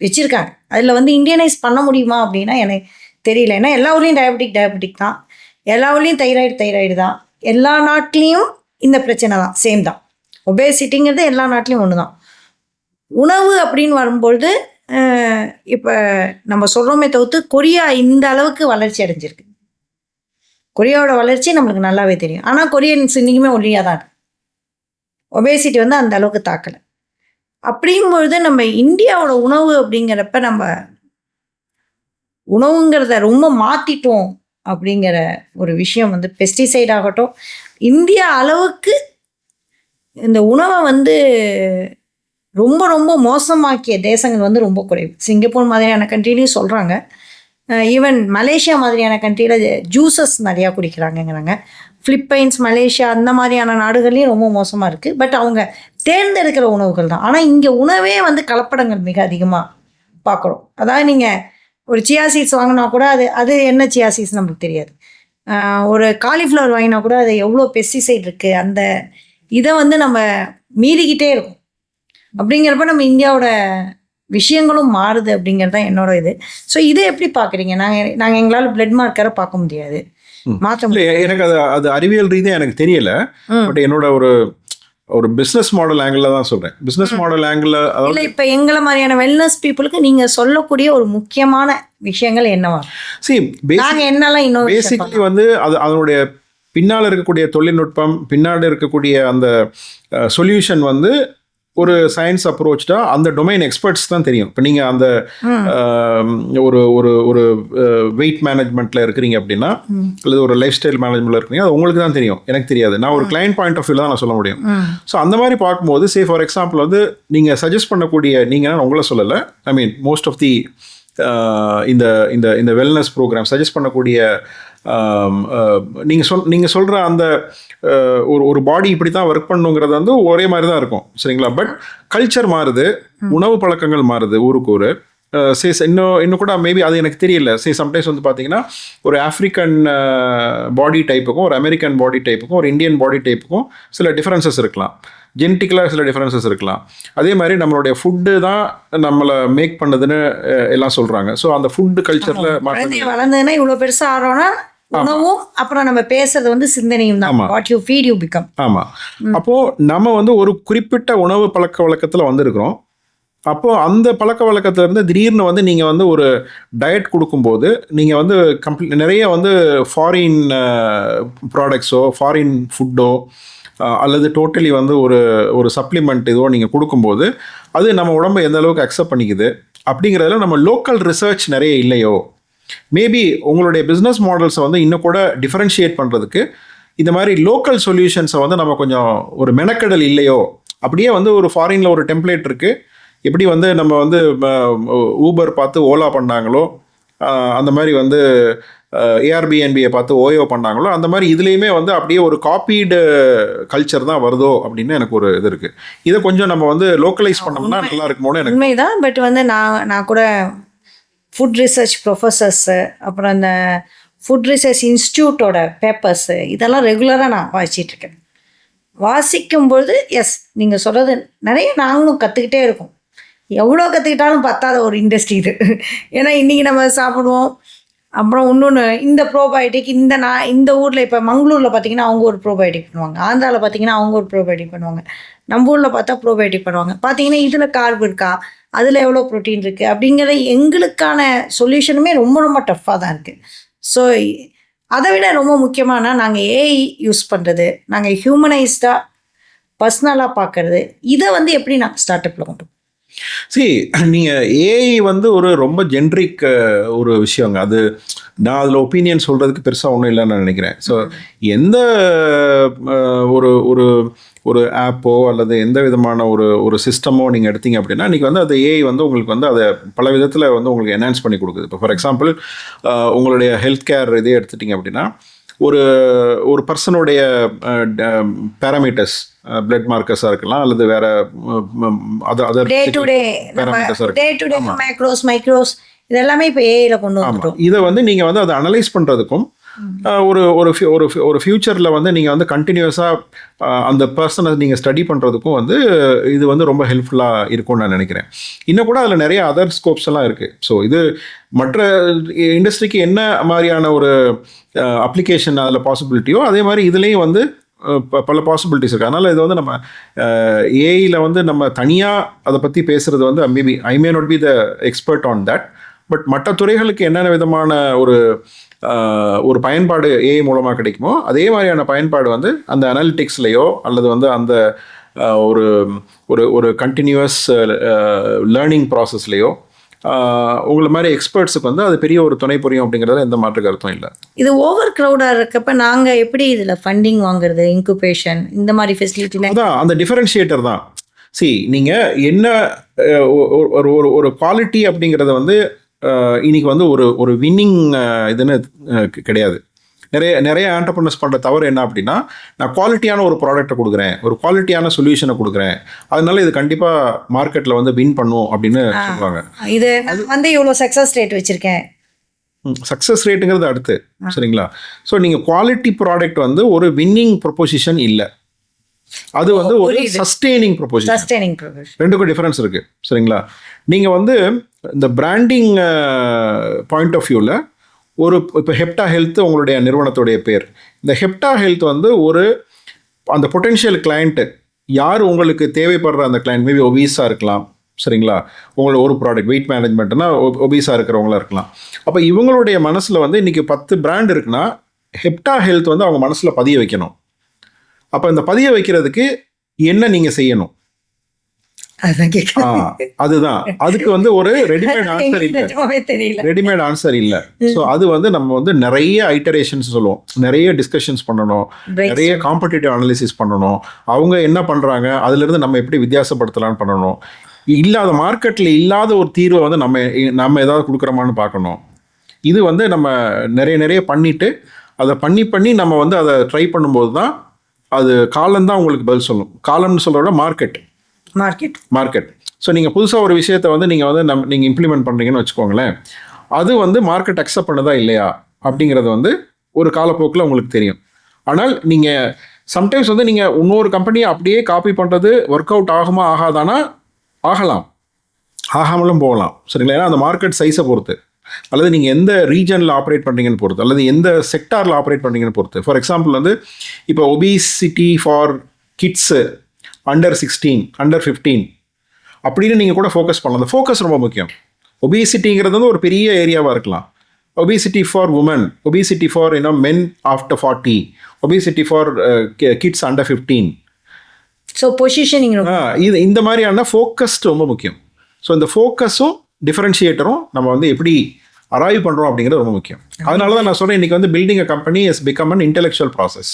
வச்சுருக்காங்க. அதில் வந்து இண்டியனைஸ் பண்ண முடியுமா அப்படின்னா எனக்கு தெரியல. ஏன்னா எல்லா ஊர்லேயும் டயபெட்டிக் தான், எல்லா ஊர்லேயும் தைராய்டு தான், எல்லா நாட்டிலையும் இந்த பிரச்சனை தான், சேம் தான். ஒபேசிட்டிங்கிறது எல்லா நாட்டிலையும் ஒன்று தான். உணவு அப்படின்னு வரும்பொழுது இப்போ நம்ம சொல்கிறோமே தவிர்த்து கொரியா இந்த அளவுக்கு வளர்ச்சி அடைஞ்சிருக்கு. கொரியாவோட வளர்ச்சி நம்மளுக்கு நல்லாவே தெரியும். ஆனால் கொரியன்ஸ் இன்றைக்குமே ஒல்லியாக தான் இருக்கு. ஒபேசிட்டி வந்து அந்த அளவுக்கு தாக்கலை. அப்படிங்கும்பொழுது நம்ம இந்தியாவோட உணவு அப்படிங்கிறப்ப நம்ம உணவுங்கிறத ரொம்ப மாற்றிட்டோம் அப்படிங்கிற ஒரு விஷயம் வந்து பெஸ்டிசைட் ஆகட்டும், இந்தியா அளவுக்கு இந்த உணவை வந்து ரொம்ப ரொம்ப மோசமாக்கிய தேசங்கள் வந்து ரொம்ப குறைவு. சிங்கப்பூர் மாதிரியான கண்ட்ரிலையும் சொல்கிறாங்க. ஈவன் மலேசியா மாதிரியான கண்ட்ரியில் ஜூஸஸ் நிறையா குடிக்கிறாங்கங்கிறாங்க. ஃபிலிப்பைன்ஸ், மலேசியா அந்த மாதிரியான நாடுகள்லேயும் ரொம்ப மோசமாக இருக்குது. பட் அவங்க தேர்ந்தெடுக்கிற உணவுகள் தான். ஆனால் இங்கே உணவே வந்து கலப்படங்கள் மிக அதிகமாக பார்க்குறோம். அதாவது நீங்கள் ஒரு சியா சீட்ஸ் வாங்கினா கூட அது என்ன சியா சீட்ஸ் நம்மளுக்கு தெரியாது. ஒரு காலிஃப்ளவர் வாங்கினா கூட அது எவ்வளோ பெஸ்டிசைட் இருக்குது, அந்த இதை வந்து நம்ம மீறிக்கிட்டே இருக்கும். அப்படிங்கிறப்ப நம்ம இந்தியாவோட விஷயங்களும் மாறுது அப்படிங்கிறது தான் என்னோட இது. ஸோ இதை எப்படி பார்க்குறீங்க? நாங்கள் எங்களால் பிளட் மார்க்கரை பார்க்க முடியாது, மாற்ற முடியாது.
எனக்கு அது அறிவியல் ரீதியாக எனக்கு தெரியல. பட் என்னோட ஒரு பிஸ்னஸ் மாடல் ஆங்கிளில் தான் சொல்கிறேன். பிஸ்னஸ் மாடல் ஆங்கிளில்
இல்லை, இப்போ எங்களை மாதிரியான வெல்னஸ் பீப்புளுக்கு நீங்கள் சொல்லக்கூடிய ஒரு முக்கியமான விஷயங்கள் என்னவா? நாங்கள் என்னெல்லாம் இன்னும்
பேசிக்கலி வந்து அதனுடைய பின்னால் இருக்கக்கூடிய தொழில்நுட்பம், பின்னாடி இருக்கக்கூடிய அந்த சொல்யூஷன் வந்து ஒரு சயின்ஸ் அப்ரோச்டா அந்த டொமைன் எக்ஸ்பர்ட்ஸ் தான் தெரியும். இப்போ நீங்கள் அந்த ஒரு ஒரு ஒரு வெயிட் மேனேஜ்மெண்ட்டில் இருக்கிறீங்க அப்படின்னா, அல்லது ஒரு லைஃப் ஸ்டைல் மேனேஜ்மெண்ட்டில் இருக்கிறீங்க, அது உங்களுக்கு தான் தெரியும், எனக்கு தெரியாது. நான் ஒரு கிளைண்ட் பாயிண்ட் ஆஃப் வியூ தான் நான் சொல்ல முடியும். ஸோ அந்த மாதிரி பார்க்கும்போது ஃபார் எக்ஸாம்பிள் வந்து நீங்கள் சஜஸ்ட் பண்ணக்கூடிய, நீங்கள் உங்களை சொல்லலை, ஐ மீன் மோஸ்ட் ஆஃப் தி இந்த இந்த இந்த வெல்னஸ் ப்ரோக்ராம் சஜஸ்ட் பண்ணக்கூடிய நீங்கள் சொல்கிற அந்த ஒரு பாடி இப்படி தான் ஒர்க் பண்ணுங்கிறது வந்து ஒரே மாதிரி தான் இருக்கும், சரிங்களா? பட் கல்ச்சர் மாறுது, உணவு பழக்கங்கள் மாறுது ஊருக்கு ஒரு. இன்னும் கூட மேபி அது எனக்கு தெரியல. சம்டைம்ஸ் வந்து பார்த்தீங்கன்னா ஒரு ஆஃப்ரிக்கன் பாடி டைப்புக்கும் ஒரு அமெரிக்கன் பாடி டைப்புக்கும் ஒரு இந்தியன் பாடி டைப்புக்கும் சில டிஃப்ரென்சஸ் இருக்கலாம், ஜெனட்டிக்கலாக சில டிஃப்ரென்சஸ் இருக்கலாம். அதே மாதிரி நம்மளுடைய ஃபுட்டு தான் நம்மளை மேக் பண்ணுதுன்னு எல்லாம் சொல்கிறாங்க. ஸோ அந்த ஃபுட்டு கல்ச்சரில்
வளர்ந்ததுன்னா இவ்வளோ பெருசாக ஆகிறோன்னா உணவும் அப்புறம் நம்ம பேசுறது வந்து சிந்தனையும் தான். What you feed you become.
ஆமாம். அப்போது நம்ம வந்து ஒரு குறிப்பிட்ட உணவு பழக்க வழக்கத்தில் வந்திருக்கிறோம். அப்போது அந்த பழக்க வழக்கத்திலேருந்து திடீர்னு வந்து நீங்கள் வந்து ஒரு டயட் கொடுக்கும்போது நீங்கள் வந்து நிறைய வந்து ஃபாரின் ப்ராடக்ட்ஸோ ஃபாரின் ஃபுட்டோ அல்லது டோட்டலி வந்து ஒரு சப்ளிமெண்ட் இதோ நீங்கள் கொடுக்கும்போது அது நம்ம உடம்பை எந்த அளவுக்கு அக்செப்ட் பண்ணிக்குது அப்படிங்கிறதுல நம்ம லோக்கல் ரிசர்ச் நிறைய இல்லையோ, மேபி உங்களுடைய பிஸ்னஸ் மாடல்ஸை வந்து இன்னும் கூட டிஃபரன்ஷியேட் பண்ணுறதுக்கு இந்த மாதிரி லோக்கல் சொல்யூஷன்ஸை வந்து நம்ம கொஞ்சம் ஒரு மெனக்கெடல் இல்லையோ. அப்படியே வந்து ஒரு ஃபாரினில் ஒரு டெம்ப்ளேட் இருக்குது, எப்படி வந்து நம்ம வந்து ஊபர் பார்த்து ஓலா பண்ணாங்களோ, அந்த மாதிரி வந்து ஏஆர்பிஎன்பியை பார்த்து ஓயோ பண்ணாங்களோ, அந்த மாதிரி இதுலேயுமே வந்து அப்படியே ஒரு காப்பீடு கல்ச்சர் தான் வருதோ அப்படின்னு எனக்கு ஒரு இது இருக்குது. இதை கொஞ்சம் நம்ம வந்து லோக்கலைஸ் பண்ணோம்னா நல்லா இருக்குமோன்னு எனக்கு
உண்மைதான். பட் வந்து நான் கூட ஃபுட் ரிசர்ச் ப்ரொஃபஸர்ஸு, அப்புறம் அந்த ஃபுட் ரிசர்ச் இன்ஸ்டியூட்டோட பேப்பர்ஸு இதெல்லாம் ரெகுலராக நான் வாசிச்சிட்ருக்கேன். வாசிக்கும்பொழுது எஸ் நீங்கள் சொல்கிறது நிறைய நாங்களும் கற்றுக்கிட்டே இருக்கோம். எவ்வளோ கற்றுக்கிட்டாலும் பத்தாத ஒரு இண்டஸ்ட்ரி இது. ஏன்னா இன்றைக்கி நம்ம சாப்பிடுவோம், அப்புறம் இன்னொன்று இந்த ப்ரோபயோட்டிக் இந்த ஊரில் இப்போ மங்களூரில் பார்த்திங்கன்னா அவங்க ஒரு ப்ரோபயோட்டிக் பண்ணுவாங்க, ஆந்திராவில் பார்த்திங்கன்னா அவங்க ஒரு ப்ரோபயோட்டிக் பண்ணுவாங்க, நம்ம ஊரில் பார்த்தா ப்ரோபயோட்டிக் பண்ணுவாங்க. பார்த்திங்கன்னா இதில் கார்பு இருக்கா, அதில் எவ்வளோ ப்ரோட்டீன் இருக்குது அப்படிங்கிற எங்களுக்கான சொல்யூஷனுமே ரொம்ப ரொம்ப டஃப்பாக தான் இருக்குது. ஸோ அதை விட ரொம்ப முக்கியமான நாங்கள் ஏஐ யூஸ் பண்ணுறது, நாங்கள் ஹியூமனைஸ்டாக பர்சனலாக பார்க்குறது, இதை வந்து எப்படி நாங்கள் ஸ்டார்ட் அப்பில் கொண்டு
நீங்கள் ஏஐ வந்து ஒரு ரொம்ப ஜென்ரிக் ஒரு விஷயங்க. அது நான் அதில் ஒப்பீனியன் சொல்கிறதுக்கு பெருசாக ஒன்றும் இல்லைன்னு நான் நினைக்கிறேன். ஸோ எந்த ஒரு ஒரு ஒரு ஆப்போ அல்லது எந்த விதமான ஒரு சிஸ்டமோ நீங்கள் எடுத்தீங்க அப்படின்னா இன்றைக்கி வந்து அது ஏஐ வந்து உங்களுக்கு வந்து அதை பல விதத்தில் வந்து உங்களுக்கு என்ஹான்ஸ் பண்ணி கொடுக்குது. இப்போ ஃபார் எக்ஸாம்பிள் உங்களுடைய ஹெல்த் கேர் இதே எடுத்துட்டிங்க அப்படின்னா ஒரு ஒரு பர்சனுடைய பேராமீட்டர்ஸ் பிளட் மார்க்கர்ஸாக இருக்கலாம் அல்லது வேற அதர்
டே டு டே
பேராமீட்டர்ஸாக
day to day macros micros இதெல்லாமே இப்போ ஏஐல கொண்டு வந்துட்டோம்.
இதை வந்து நீங்கள் வந்து அதை அனலைஸ் பண்ணுறதுக்கும் ஒரு ஒரு ஒரு ஒரு ஃபியூச்சரில் வந்து நீங்கள் வந்து கண்டினியூஸாக அந்த பர்சனை நீங்கள் ஸ்டடி பண்ணுறதுக்கும் வந்து இது வந்து ரொம்ப ஹெல்ப்ஃபுல்லாக இருக்கும்னு நான் நினைக்கிறேன். இன்னும் கூட அதில் நிறைய அதர் ஸ்கோப்ஸ் எல்லாம் இருக்குது. ஸோ இது மற்ற இண்டஸ்ட்ரிக்கு என்ன மாதிரியான ஒரு அப்ளிகேஷன் அதில் பாசிபிலிட்டியோ அதே மாதிரி இதுலேயும் வந்து பல பாசிபிலிட்டிஸ் இருக்குது. அதனால் இது வந்து நம்ம ஏஐயில் வந்து நம்ம தனியாக அதை பற்றி பேசுகிறது வந்து maybe I may not be the expert on that. But மற்ற துறைகளுக்கு என்னென்ன விதமான ஒரு பயன்பாடு ஏஐ மூலமாக கிடைக்குமோ அதே மாதிரியான பயன்பாடு வந்து அந்த அனாலிட்டிக்ஸ்லேயோ அல்லது வந்து அந்த ஒரு ஒரு ஒரு கண்டினியூவஸ் லேர்னிங் ப்ராசஸ்லேயோ உங்களை மாதிரி எக்ஸ்பர்ட்ஸுக்கு வந்து அது பெரிய ஒரு துணை புரியும் அப்படிங்கிறதுல எந்த மாற்று கருத்தும் இல்லை.
இது ஓவர் க்ரௌடாக இருக்கப்ப நாங்கள் எப்படி இதில் ஃபண்டிங் வாங்குறது, இன்குபேஷன் இந்த மாதிரி ஃபெசிலிட்டிலாம்
தான் அந்த டிஃபரன்ஷியேட்டர் தான். நீங்கள் என்ன ஒரு குவாலிட்டி அப்படிங்கிறத வந்து இன்னைக்கு வந்து ஒரு வின்னிங் இதுன்னு கிடையாது. நிறைய ஆண்டர்பிரினர்ஸ் பண்ணுற தவறு என்ன அப்படின்னா நான் குவாலிட்டியான ஒரு ப்ராடக்ட்டை கொடுக்குறேன், ஒரு குவாலிட்டியான சொல்யூஷனை கொடுக்குறேன், அதனால இது கண்டிப்பாக மார்க்கெட்டில் வந்து வின் பண்ணும் அப்படின்னு சொல்லுவாங்க.
இது வந்து இவ்வளோ சக்ஸஸ் ரேட் வச்சுருக்கேன்.
சக்ஸஸ் ரேட்டுங்கிறது அடுத்து சரிங்களா. ஸோ நீங்கள் குவாலிட்டி ப்ராடக்ட் வந்து ஒரு வின்னிங் ப்ரொபோசிஷன் இல்லை, அது வந்து ஒரு சஸ்டெய்னிங் ப்ரொபோசிஷன். ரெண்டுக்கும் டிஃபரன்ஸ் இருக்குது சரிங்களா. நீங்கள் வந்து இந்த பிராண்டிங் பாயிண்ட் ஆஃப் வியூவில் இப்போ ஹெப்டா ஹெல்த் உங்களுடைய நிறுவனத்துடைய பேர். இந்த ஹெப்டா ஹெல்த் வந்து அந்த பொட்டென்ஷியல் கிளைண்ட்டு யார் உங்களுக்கு தேவைப்படுற அந்த கிளைண்ட் மேபி ஒபீஸாக இருக்கலாம் சரிங்களா. உங்களோட ஒரு ப்ராடக்ட் வெயிட் மேனேஜ்மெண்ட்னா ஒபீஸாக இருக்கிறவங்களா இருக்கலாம். அப்போ இவங்களுடைய மனசில் வந்து இன்றைக்கி 10 பிராண்ட் இருக்குன்னா ஹெப்டா ஹெல்த் வந்து அவங்க மனசில் பதிய வைக்கணும். அப்போ இந்த பதிய வைக்கிறதுக்கு என்ன நீங்கள் செய்யணும் அதுதான். அதுக்கு வந்து ஒரு ரெடிமேட் ஆன்சர் இல்லை, ரெடிமேட் ஆன்சர் இல்லை. ஸோ அது வந்து நம்ம வந்து நிறைய ஐட்டரேஷன்ஸ் சொல்லுவோம், நிறைய டிஸ்கஷன்ஸ் பண்ணணும், நிறைய காம்படிட்டிவ் அனாலிசிஸ் பண்ணணும், அவங்க என்ன பண்ணுறாங்க அதுலேருந்து நம்ம எப்படி வித்தியாசப்படுத்தலான்னு பண்ணணும், இல்லாத மார்க்கெட்டில் இல்லாத ஒரு தீர்வை வந்து நம்ம ஏதாவது கொடுக்குறோமான்னு பார்க்கணும். இது வந்து நம்ம நிறைய பண்ணிவிட்டு அதை பண்ணி நம்ம வந்து அதை ட்ரை பண்ணும்போது தான் அது காலம்தான் உங்களுக்கு பதில் சொல்லும். காலம்னு சொல்கிறத விட மார்க்கெட். ஸோ நீங்கள் புதுசாக ஒரு விஷயத்தை வந்து நீங்கள் இம்ப்ளிமெண்ட் பண்ணுறீங்கன்னு வச்சுக்கோங்களேன், அது வந்து மார்க்கெட் அக்செப்ட் பண்ணதா இல்லையா அப்படிங்கிறது வந்து ஒரு காலப்போக்கில் உங்களுக்கு தெரியும். ஆனால் நீங்கள் சம்டைம்ஸ் வந்து நீங்கள் இன்னொரு கம்பெனியை அப்படியே காப்பி பண்ணுறது ஒர்க் அவுட் ஆகுமா ஆகாதானா, ஆகாமலும் போகலாம் சரிங்களா. ஏன்னா அந்த மார்க்கெட் சைஸை பொறுத்து அல்லது நீங்கள் எந்த ரீஜனில் ஆப்ரேட் பண்ணுறீங்கன்னு பொறுத்து அல்லது எந்த செக்டாரில் ஆப்ரேட் பண்ணுறீங்கன்னு பொறுத்து. ஃபார் எக்ஸாம்பிள் வந்து இப்போ obesity for kids under 16 under 15 அப்படின்னு நீங்கள் கூட ஃபோக்கஸ் பண்ணலாம். அந்த ஃபோக்கஸ் ரொம்ப முக்கியம். ஒபிசிட்டிங்கிறது வந்து ஒரு பெரிய ஏரியாவாக இருக்கலாம். Obesity for women, obesity for men after 40, obesity for kids under 15.
So positioning
இது இந்த மாதிரியான ஃபோக்கஸ்ட் ரொம்ப முக்கியம். ஸோ இந்த ஃபோக்கஸும் டிஃபரன்ஷியேட்டரும் நம்ம வந்து எப்படி அரைவ் பண்ணுறோம் அப்படிங்கிறது ரொம்ப முக்கியம். அதனால தான் நான் சொல்கிறேன் இன்றைக்கி வந்து building a company is become an intellectual process.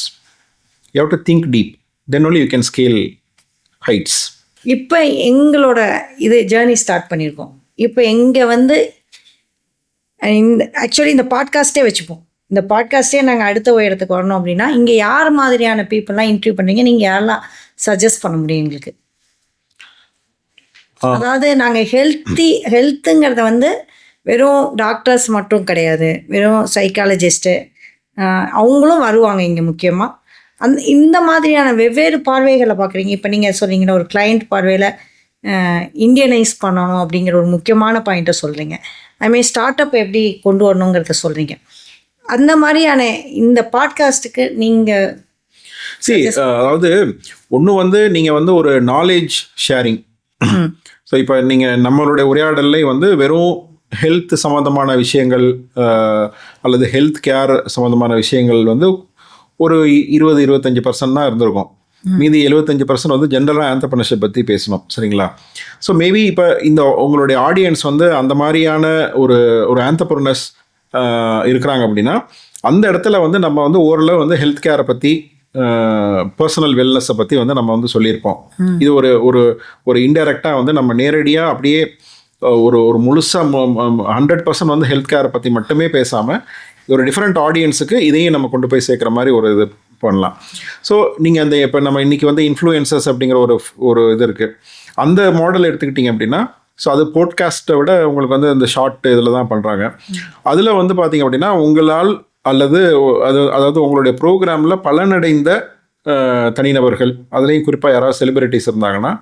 You have to think deep, then only you can scale heights.
இப்போ எங்களோட இது ஜேர்னி ஸ்டார்ட் பண்ணியிருக்கோம். இப்போ எங்கே வந்து ஆக்சுவலி இந்த பாட்காஸ்ட்டே வச்சுப்போம். இந்த பாட்காஸ்ட்டே நாங்கள் அடுத்த உயரத்துக்கு வரணும் அப்படின்னா இங்கே யார் மாதிரியான பீப்புளெலாம் இன்டர்வியூ பண்ணுறீங்க, நீங்கள் யாரெல்லாம் சஜஸ்ட் பண்ண முடியும் எங்களுக்கு? அதாவது நாங்கள் ஹெல்த்துங்கிறத வந்து வெறும் டாக்டர்ஸ் மட்டும் கிடையாது, வெறும் சைக்காலஜிஸ்ட்டு அவங்களும் வருவாங்க இங்கே. முக்கியமாக இந்த மாதிரியான வெவ்வேறு பார்வைகளை பார்க்குறீங்க. இப்போ நீங்கள் சொல்கிறீங்கன்னா ஒரு கிளைண்ட் பார்வையில் இந்தியனைஸ் பண்ணணும் அப்படிங்கிற ஒரு முக்கியமான பாயிண்ட்டை சொல்கிறீங்க. அதுமாதிரி ஸ்டார்ட் அப் எப்படி கொண்டு வரணுங்கிறத சொல்கிறீங்க. அந்த மாதிரியான இந்த பாட்காஸ்ட்டுக்கு நீங்கள்
அதாவது ஒன்று வந்து நீங்கள் வந்து ஒரு நாலேஜ் ஷேரிங். ஸோ இப்போ நீங்கள் நம்மளுடைய உரையாடல்ல வந்து வெறும் ஹெல்த் சம்மந்தமான விஷயங்கள் அல்லது ஹெல்த் கேர் சம்மந்தமான விஷயங்கள் வந்து ஒரு 20-25% தான் இருந்திருக்கும். மீதி 75% வந்து ஜென்ரலாக ஆண்டர்பிரினர்ஷிப் பற்றி பேசணும். சரிங்களா? ஸோ மேபி இப்போ இந்த உங்களுடைய ஆடியன்ஸ் வந்து அந்த மாதிரியான ஒரு ஒரு ஆண்டர்பிரினர்ஸ் இருக்கிறாங்க அப்படின்னா, அந்த இடத்துல வந்து நம்ம வந்து ஓரளவு வந்து ஹெல்த் கேரை பற்றி, பர்சனல் வெல்னஸை பற்றி வந்து நம்ம வந்து சொல்லியிருப்போம். இது ஒரு ஒரு ஒரு இன்டெரக்டாக வந்து நம்ம நேரடியாக அப்படியே ஒரு ஒரு முழுசாக 100% வந்து ஹெல்த் கேரை பற்றி மட்டுமே பேசாமல் ஒரு டிஃப்ரெண்ட் ஆடியன்ஸுக்கு இதையும் நம்ம கொண்டு போய் சேர்க்குற மாதிரி ஒரு இது பண்ணலாம். ஸோ நீங்கள் அந்த இப்போ நம்ம இன்றைக்கி வந்து இன்ஃப்ளூயன்சர்ஸ் அப்படிங்கிற ஒரு இது இருக்குது. அந்த மாடல் எடுத்துக்கிட்டிங்க அப்படின்னா, ஸோ அது போட்காஸ்ட்டை விட உங்களுக்கு வந்து இந்த ஷார்ட் இதில் தான் பண்ணுறாங்க. அதில் வந்து பார்த்திங்க அப்படின்னா உங்களால் அல்லது அதாவது உங்களுடைய ப்ரோக்ராமில் பலனடைந்த தனிநபர்கள், அதுலேயும் குறிப்பாக யாராவது செலிபிரிட்டிஸ் இருந்தாங்கன்னா,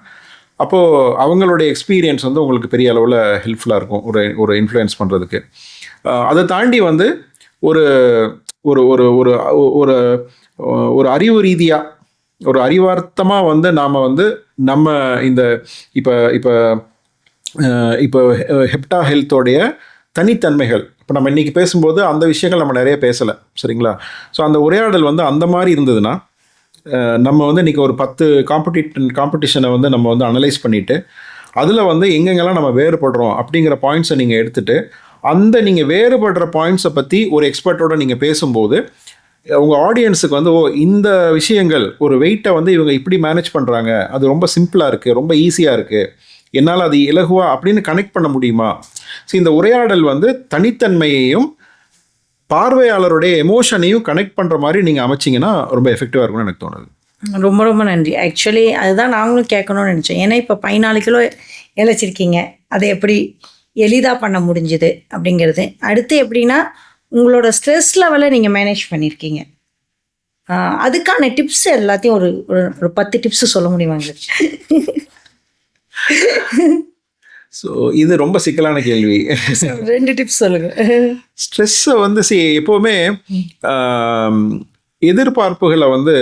அப்போது அவங்களுடைய எக்ஸ்பீரியன்ஸ் வந்து உங்களுக்கு பெரிய அளவில் ஹெல்ப்ஃபுல்லாக இருக்கும் ஒரு இன்ஃப்ளூயன்ஸ் பண்ணுறதுக்கு. அதை தாண்டி வந்து ஒரு ஒரு ஒரு ஒரு ஒரு ஒரு அறிவு ரீதியாக, ஒரு அறிவார்த்தமாக வந்து நாம் வந்து நம்ம இந்த இப்போ இப்போ இப்போ ஹெப்டா ஹெல்த்தோடைய தனித்தன்மைகள், இப்போ நம்ம இன்றைக்கி பேசும்போது அந்த விஷயங்கள் நம்ம நிறைய பேசலை. சரிங்களா? ஸோ அந்த உரையாடல் வந்து அந்த மாதிரி இருந்ததுன்னா, நம்ம வந்து இன்றைக்கி ஒரு 10 காம்படிஷனை வந்து நம்ம வந்து அனலைஸ் பண்ணிவிட்டு, அதில் வந்து எங்கெங்கெல்லாம் நம்ம வேறுபடுறோம் அப்படிங்கிற பாயிண்ட்ஸை நீங்கள் எடுத்துகிட்டு, அந்த நீங்கள் வேறுபடுற பாயிண்ட்ஸை பற்றி ஒரு எக்ஸ்பர்ட்டோட நீங்கள் பேசும்போது உங்கள் ஆடியன்ஸுக்கு வந்து இந்த விஷயங்கள் ஒரு வெயிட்டை வந்து இவங்க இப்படி மேனேஜ் பண்ணுறாங்க, அது ரொம்ப சிம்பிளாக இருக்குது, ரொம்ப ஈஸியாக இருக்குது, என்னால் அது இலகுவா அப்படின்னு கனெக்ட் பண்ண முடியுமா? ஸோ இந்த உரையாடல் வந்து தனித்தன்மையையும் பார்வையாளருடைய எமோஷனையும் கனெக்ட் பண்ணுற மாதிரி நீங்கள் அமைச்சிங்கன்னா ரொம்ப எஃபெக்டிவாக இருக்கும்னு எனக்கு தோணுது.
ரொம்ப ரொம்ப நன்றி. ஆக்சுவலி அதுதான் நாங்களும் கேட்கணும்னு நினச்சோம். ஏன்னா இப்போ 14 கிலோ இழைச்சிருக்கீங்க, அதை எப்படி எளிதாக பண்ண முடிஞ்சுது அப்படிங்கிறது. அடுத்து எப்படின்னா உங்களோட ஸ்ட்ரெஸ் லெவலை நீங்கள் மேனேஜ் பண்ணியிருக்கீங்க. அதுக்கான டிப்ஸ் எல்லாத்தையும் ஒரு ஒரு 10 டிப்ஸு சொல்ல முடியுமா எங்களுக்கு?
ஸோ இது ரொம்ப சிக்கலான கேள்வி.
2 டிப்ஸ் சொல்லுங்கள்.
ஸ்ட்ரெஸ்ஸை வந்து எப்போவுமே எதிர்பார்ப்புகளை வந்து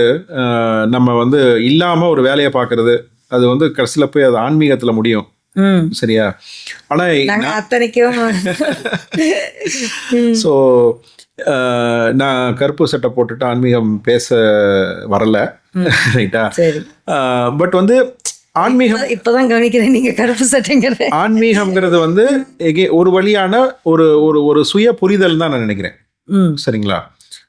நம்ம வந்து இல்லாமல் ஒரு வேலையை பார்க்குறது, அது வந்து கடைசியில் போய் அது ஆன்மீகத்தில் முடியும். சரியா? ஆனால்
அத்தனைக்கும்
ஸோ நான் கருப்பு சட்டை போட்டுட்டு ஆன்மீகம் பேச வரல, ரைட்டா? பட் வந்து ஆன்மீகம்
இப்போதான் கவனிக்கிறேன் நீங்கள் கருப்பு சட்டைங்கிறது.
ஆன்மீகம்ங்கிறது வந்து ஒரு வழியான ஒரு ஒரு ஒரு சுய புரிதல் தான் நான் நினைக்கிறேன். சரிங்களா?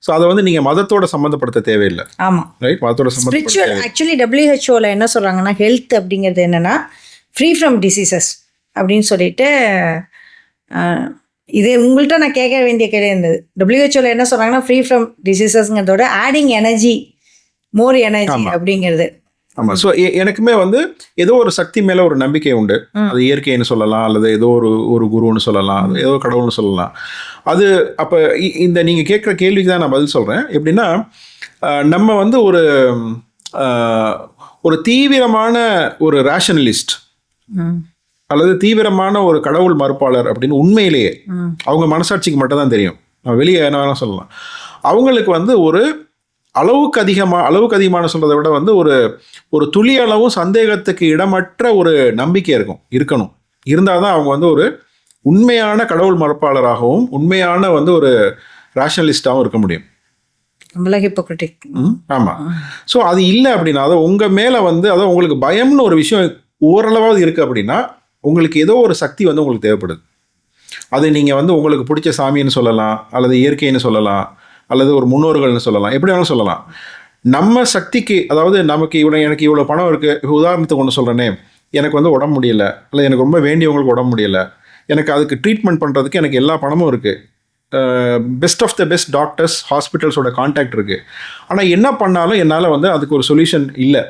ஸோ அதை வந்து நீங்கள் மதத்தோட சம்மந்தப்படுத்த தேவையில்லை.
ஆமாம்,
ரைட். மதத்தோட சம்மந்தப்படுத்த
ஆக்சுவலி WHO என்ன சொல்கிறாங்கன்னா, ஹெல்த் அப்படிங்கிறது என்னென்னா ஃப்ரீ ஃப்ரம் டிசீசஸ் அப்படின்னு சொல்லிட்டு, இது உங்கள்கிட்ட நான் கேட்க வேண்டிய கேள்வி இருந்தது. WHO என்ன சொல்கிறாங்கன்னா, ஃப்ரீ ஃப்ரம் டிசீசஸ்ங்கிறதோட ஆடிங் எனர்ஜி, மோர் எனர்ஜி அப்படிங்கிறது.
ஆமாம். ஸோ எனக்குமே வந்து ஏதோ ஒரு சக்தி மேலே ஒரு நம்பிக்கை உண்டு. அது இயற்கைன்னு சொல்லலாம், அல்லது ஏதோ ஒரு குருன்னு சொல்லலாம், ஏதோ கடவுள்னு சொல்லலாம். அது அப்போ இந்த நீங்கள் கேட்குற கேள்விக்கு தான் நான் பதில் சொல்கிறேன். எப்படின்னா, நம்ம வந்து ஒரு தீவிரமான ஒரு ரேஷனலிஸ்ட் அல்லது தீவிரமான ஒரு கடவுள் மறுப்பாளர் அப்படின்னு உண்மையிலேயே அவங்க மனசாட்சிக்கு மட்டும் தான் தெரியும். வெளியே என்ன வேணால் சொல்லலாம். அவங்களுக்கு வந்து ஒரு அளவுக்கு அதிகமான சொல்கிறத விட வந்து ஒரு துளி அளவும் சந்தேகத்துக்கு இடமற்ற ஒரு நம்பிக்கை இருக்கணும். இருந்தால் தான் அவங்க வந்து ஒரு உண்மையான கடவுள் மறுப்பாளராகவும் உண்மையான வந்து ஒரு ரேஷனலிஸ்டாகவும் இருக்க முடியும். ஆமாம். ஸோ அது இல்லை அப்படின்னா, அதை உங்கள் மேலே வந்து அதாவது உங்களுக்கு பயம்னு ஒரு விஷயம் ஓரளவாவது இருக்குது அப்படின்னா, உங்களுக்கு ஏதோ ஒரு சக்தி வந்து உங்களுக்கு தேவைப்படுது. அது நீங்கள் வந்து உங்களுக்கு பிடிச்ச சாமின்னு சொல்லலாம், அல்லது இயற்கைன்னு சொல்லலாம், அல்லது ஒரு முன்னோர்கள்னு சொல்லலாம், எப்படி வேணாலும் சொல்லலாம். நம்ம சக்திக்கு, அதாவது நமக்கு எனக்கு இவ்வளோ பணம் இருக்குது, உதாரணத்துக்கு ஒன்று சொல்கிறேனே, எனக்கு வந்து உடம்பு முடியலை, அல்லது எனக்கு ரொம்ப வேண்டியவங்களுக்கு உடம்பு முடியலை, எனக்கு அதுக்கு ட்ரீட்மெண்ட் பண்ணுறதுக்கு எனக்கு எல்லா பணமும் இருக்குது, best of the best doctors ஹாஸ்பிட்டல்ஸோட கான்டாக்ட் இருக்குது, ஆனால் என்ன பண்ணாலும் என்னால் வந்து அதுக்கு ஒரு சொல்யூஷன் இல்லை,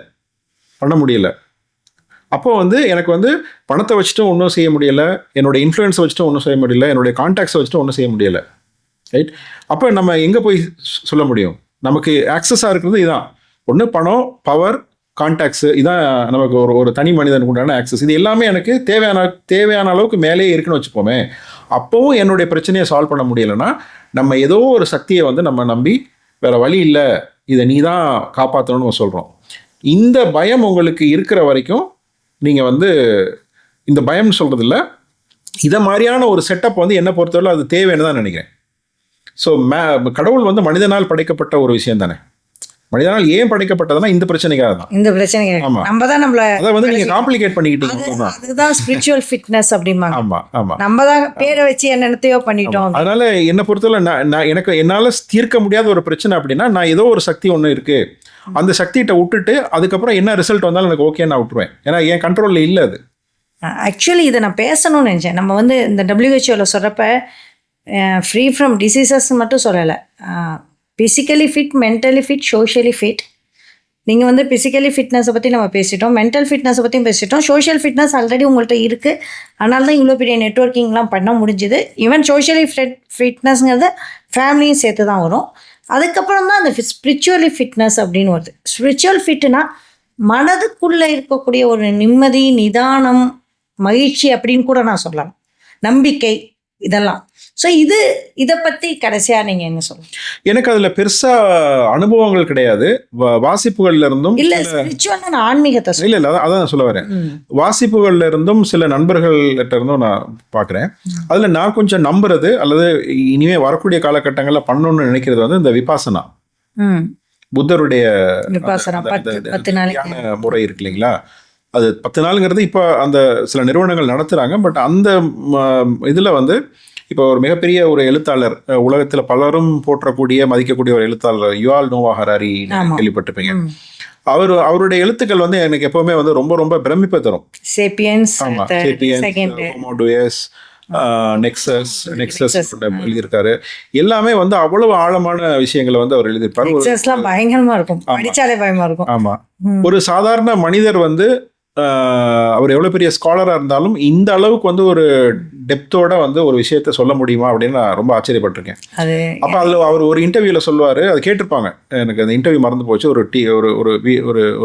பண்ண முடியலை. அப்போ வந்து எனக்கு வந்து பணத்தை வச்சுட்டும் ஒன்றும் செய்ய முடியலை, என்னோடய இன்ஃப்ளூயன்ஸை வச்சுட்டும் ஒன்றும் செய்ய முடியலை, என்னுடைய கான்டாக்ட்ஸை வச்சுட்டும் ஒன்றும் செய்ய முடியலை, ரைட்? அப்போ நம்ம எங்கே போய் சொல்ல முடியும்? நமக்கு ஆக்சஸாக இருக்கிறது இதான். ஒன்று பணம், பவர், கான்டாக்ட்ஸு, இதான் நமக்கு ஒரு தனி மனிதனுக்கு உண்டான ஆக்சஸ். இது எல்லாமே எனக்கு தேவையான அளவுக்கு மேலே இருக்குன்னு வச்சுப்போமே. அப்போவும் என்னுடைய பிரச்சனையை சால்வ் பண்ண முடியலைன்னா, நம்ம ஏதோ ஒரு சக்தியை வந்து நம்ம நம்பி வேறு வழி இல்லை, இதை நீ தான் காப்பாற்றணும்னு சொல்கிறோம். இந்த பயம் உங்களுக்கு இருக்கிற வரைக்கும் நீங்கள் வந்து இந்த பயம்னு சொல்கிறதில்ல, இதை மாதிரியான ஒரு செட்டப் வந்து என்னை பொறுத்தவரை அது தேவைன்னு தான் நினைக்கிறேன். ஸோ கடவுள் வந்து மனிதனால் படைக்கப்பட்ட ஒரு விஷயம் தானே. மனிதனால் ஏன் படைக்கப்பட்டதுன்னா இந்த பிரச்சனைக்காக தான்.
இந்த பிரச்சனை
ஆமா.
நம்ம தான் நம்மள
அதை வந்து நீங்க காம்ப்ளிகேட் பண்ணிக்கிட்டீங்க.
அதுதான் ஸ்பிரிச்சுவல் ஃபிட்னஸ் அப்படிம்பாங்க.
ஆமா ஆமா.
நம்ம தான் பேரை வச்சு என்னென்னத்தையோ பண்ணிட்டோம்.
அதனால என்ன பொறுத்தவரை நான் எனக்கு என்னால தீர்க்க முடியாத ஒரு பிரச்சனை அப்படின்னா நான் ஏதோ ஒரு சக்தி ஒன்று இருக்கு, அந்த சக்திகிட்ட விட்டுட்டு அதுக்கப்புறம் என்ன ரிசல்ட் வந்தாலும் எனக்கு ஓகே நான் விட்டுருவேன். ஏன்னா என் கண்ட்ரோல்ல இல்லை அது.
ஆக்சுவலி இதை நான் பேசணும்னு நினச்சேன். நம்ம வந்து இந்த WHO சொல்கிறப்ப ஃப்ரீ ஃப்ரம் டிசீசஸ் மட்டும் சொல்லலை, physically fit, mentally fit, socially fit. நீங்கள் வந்து ஃபிசிக்கலி ஃபிட்னஸை பற்றி நம்ம பேசிட்டோம், மென்டல் ஃபிட்னஸை பற்றியும் பேசிட்டோம், சோஷியல் ஃபிட்னஸ் ஆல்ரெடி உங்கள்கிட்ட இருக்குது. அதனால தான் இவ்வளோ பெரிய நெட்வொர்க்கிங்லாம் பண்ண முடிஞ்சுது. ஈவன் சோஷியலி ஃபிட்னஸ்ங்கிறது ஃபேமிலியும் சேர்த்து தான் வரும். அதுக்கப்புறம் தான் அந்த ஸ்பிரிச்சுவலி ஃபிட்னஸ் அப்படின்னு வருது. ஸ்பிரிச்சுவல் ஃபிட்னா மனதுக்குள்ளே இருக்கக்கூடிய ஒரு நிம்மதி, நிதானம், மகிழ்ச்சி அப்படின்னு கூட நான் சொல்லலாம், நம்பிக்கை, இதெல்லாம். ஸோ இதை பற்றி கடைசியாக நீங்கள் என்ன சொல்லுங்கள்?
எனக்கு அதில் பெருசாக அனுபவங்கள் கிடையாது. வாசிப்புகள்ல இருந்தும்
இல்லை, ஸ்பிரிச்சுவல் நான் ஆன்மீகத்தை
இல்லை இல்லை அதான் நான் சொல்ல வரேன். வாசிப்புகள்ல இருந்தும் சில நண்பர்கள்கிட்ட இருந்தும் நான் பார்க்குறேன். அதில் நான் கொஞ்சம் நம்புறது அல்லது இனிமேல் வரக்கூடிய காலகட்டங்களில் பண்ணணும்னு நினைக்கிறது வந்து இந்த விபாசனா, புத்தருடைய முறை இருக்கு இல்லைங்களா. அது 10 நாளுங்கிறது இப்போ அந்த சில நிறுவனங்கள் நடத்துகிறாங்க. பட் அந்த இதில் வந்து இப்போ ஒரு மிகப்பெரிய ஒரு எழுத்தாளர், உலகத்தில் பலரும் போற்றக்கூடிய மதிக்கக்கூடிய ஒரு எழுத்தாளர் யுவால் நோவா ஹராரி கேள்விப்பட்டிருப்பீங்க. அவருடைய எழுத்துக்கள் வந்து எனக்கு எப்பவுமே வந்து ரொம்ப ரொம்ப பிரமிப்பை தரும்.
சேப்பியன்ஸ்,
நெக்ஸஸ் எழுதியிருக்காரு. எல்லாமே வந்து அவ்வளவு ஆழமான விஷயங்களை வந்து அவர் எழுதியிருப்பாரு.
பயங்கரமா இருக்கும், படிச்சாலே பயமா இருக்கும்.
ஆமா, ஒரு சாதாரண மனிதர் வந்து அவர் எவ்வளவு பெரிய ஸ்காலரா இருந்தாலும் இந்த அளவுக்கு வந்து ஒரு டெப்தோட வந்து ஒரு விஷயத்த சொல்ல முடியுமா அப்படின்னு நான் ரொம்ப ஆச்சரியப்பட்டிருக்கேன். அப்ப அதுல அவர் ஒரு இன்டர்வியூல சொல்லுவாரு, அது கேட்டிருப்பாங்க, எனக்கு அந்த இன்டர்வியூ மறந்து போச்சு,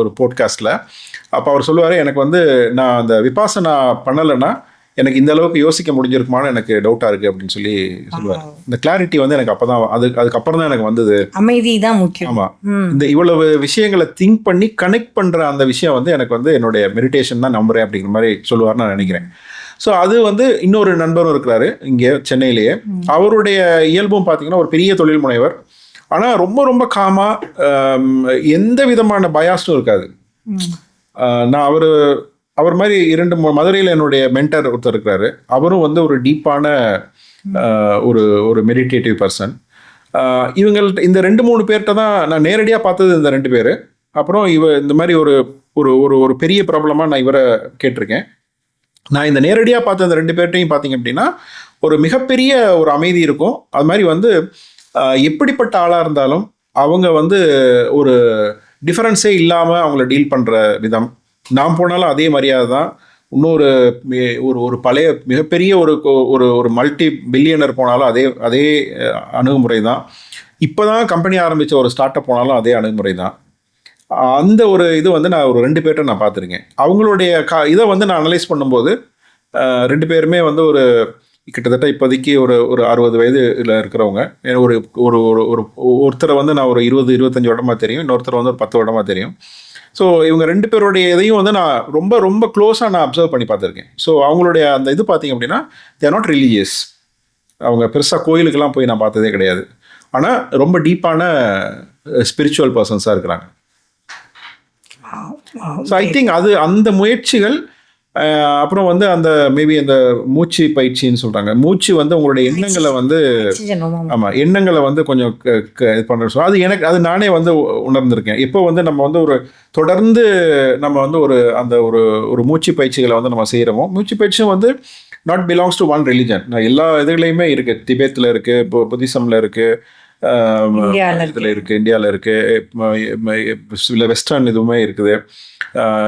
ஒரு போட்காஸ்ட்ல. அப்ப அவர் சொல்லுவாரு, எனக்கு வந்து நான் அந்த விபாசனா பண்ணலைன்னா எனக்கு இந்த அளவுக்கு யோசிக்க முடிஞ்சிருக்குமான்னு எனக்கு டவுட்டா இருக்கு அப்படின்னு சொல்லி சொல்லுவார். இந்த கிளாரிட்டி வந்து எனக்கு அப்பதான் அதுக்கப்புறம் தான் எனக்கு வந்தது.
அமைதி தான் முக்கியம்.
ஆமா, இந்த இவ்வளவு விஷயங்களை திங்க் பண்ணி கனெக்ட் பண்ற அந்த விஷயம் வந்து எனக்கு வந்து என்னுடைய மெடிடேஷன் தான் நம்புறேன் அப்படிங்கிற மாதிரி சொல்லுவார்னு நான் நினைக்கிறேன். ஸோ அது வந்து இன்னொரு நண்பரும் இருக்கிறாரு இங்கே சென்னையிலேயே. அவருடைய இயல்பும் பார்த்தீங்கன்னா ஒரு பெரிய தொழில் முனைவர், ஆனால் ரொம்ப ரொம்ப காமா, எந்த விதமான பயாஸும் இருக்காது. நான் அவர் மாதிரி 2 மதுரையில் என்னுடைய மென்டர் ஒருத்தர் இருக்கிறாரு. அவரும் வந்து ஒரு டீப்பான ஒரு மெடிடேட்டிவ் பர்சன். இவங்கள்ட்ட இந்த 2-3 பேர்கிட்ட தான் நான் நேரடியாக பார்த்தது, இந்த 2 பேர். அப்புறம் இந்த மாதிரி ஒரு பெரிய ப்ராப்ளமாக நான் இவரை கேட்டிருக்கேன். நான் இந்த நேரடியாக பார்த்த இந்த 2 பேர்ட்டையும் பார்த்தீங்க அப்படின்னா ஒரு மிகப்பெரிய ஒரு அமைதி இருக்கும். அது மாதிரி வந்து எப்படிப்பட்ட ஆளாக இருந்தாலும் அவங்க வந்து ஒரு டிஃபரன்ஸே இல்லாமல் அவங்கள டீல் பண்ணுற விதம், நான் போனாலும் அதே மரியாதை தான். இன்னொரு ஒரு பழைய மிகப்பெரிய ஒரு மல்டி பில்லியனர் போனாலும் அதே அணுகுமுறை தான். இப்போ தான் கம்பெனி ஆரம்பித்த ஒரு ஸ்டார்ட் அப் போனாலும் அதே அணுகுமுறை தான். அந்த ஒரு இது வந்து நான் ஒரு 2 பேர்ட்ட நான் பார்த்துருக்கேன். அவங்களுடைய இதை வந்து நான் அனலைஸ் பண்ணும்போது 2 பேருமே வந்து ஒரு கிட்டத்தட்ட இப்போதைக்கு ஒரு 60 வயதுல இருக்கிறவங்க. ஒருத்தரை வந்து நான் ஒரு 20-25 வருடமாக தெரியும், இன்னொருத்தர் வந்து ஒரு 10 வருடமாக தெரியும். ஸோ இவங்க 2 பேருடைய இதையும் வந்து நான் ரொம்ப ரொம்ப க்ளோஸாக நான் அப்சர்வ் பண்ணி பார்த்துருக்கேன். ஸோ அவங்களுடைய அந்த இது பார்த்தீங்க அப்படின்னா தே ஆர் நாட் ரிலீஜியஸ். அவங்க பெருசாக கோயிலுக்கெல்லாம் போய் நான் பார்த்ததே கிடையாது. ஆனால் ரொம்ப டீப்பான ஸ்பிரிச்சுவல் பர்சன்ஸாக இருக்கிறாங்க. ஸோ ஐ திங்க் அந்த முயற்சிகள், அப்புறம் வந்து அந்த மேபி அந்த மூச்சு பயிற்சின்னு சொல்கிறாங்க. மூச்சு வந்து உங்களுடைய எண்ணங்களை வந்து எண்ணங்களை வந்து கொஞ்சம் இது பண்ணுற, அது நானே வந்து உணர்ந்திருக்கேன். இப்போ வந்து நம்ம வந்து தொடர்ந்து நம்ம வந்து ஒரு மூச்சு பயிற்சிகளை வந்து நம்ம செய்கிறோமோ, மூச்சு பயிற்சியும் வந்து not belongs to one religion. எல்லா இதுலையுமே இருக்குது. திபெத்தில் இருக்குது, இப்போ புத்திசமில் இருக்குது, இதில் இருக்குது, இந்தியாவில் இருக்குது, சில வெஸ்டர்ன் இதுவுமே இருக்குது.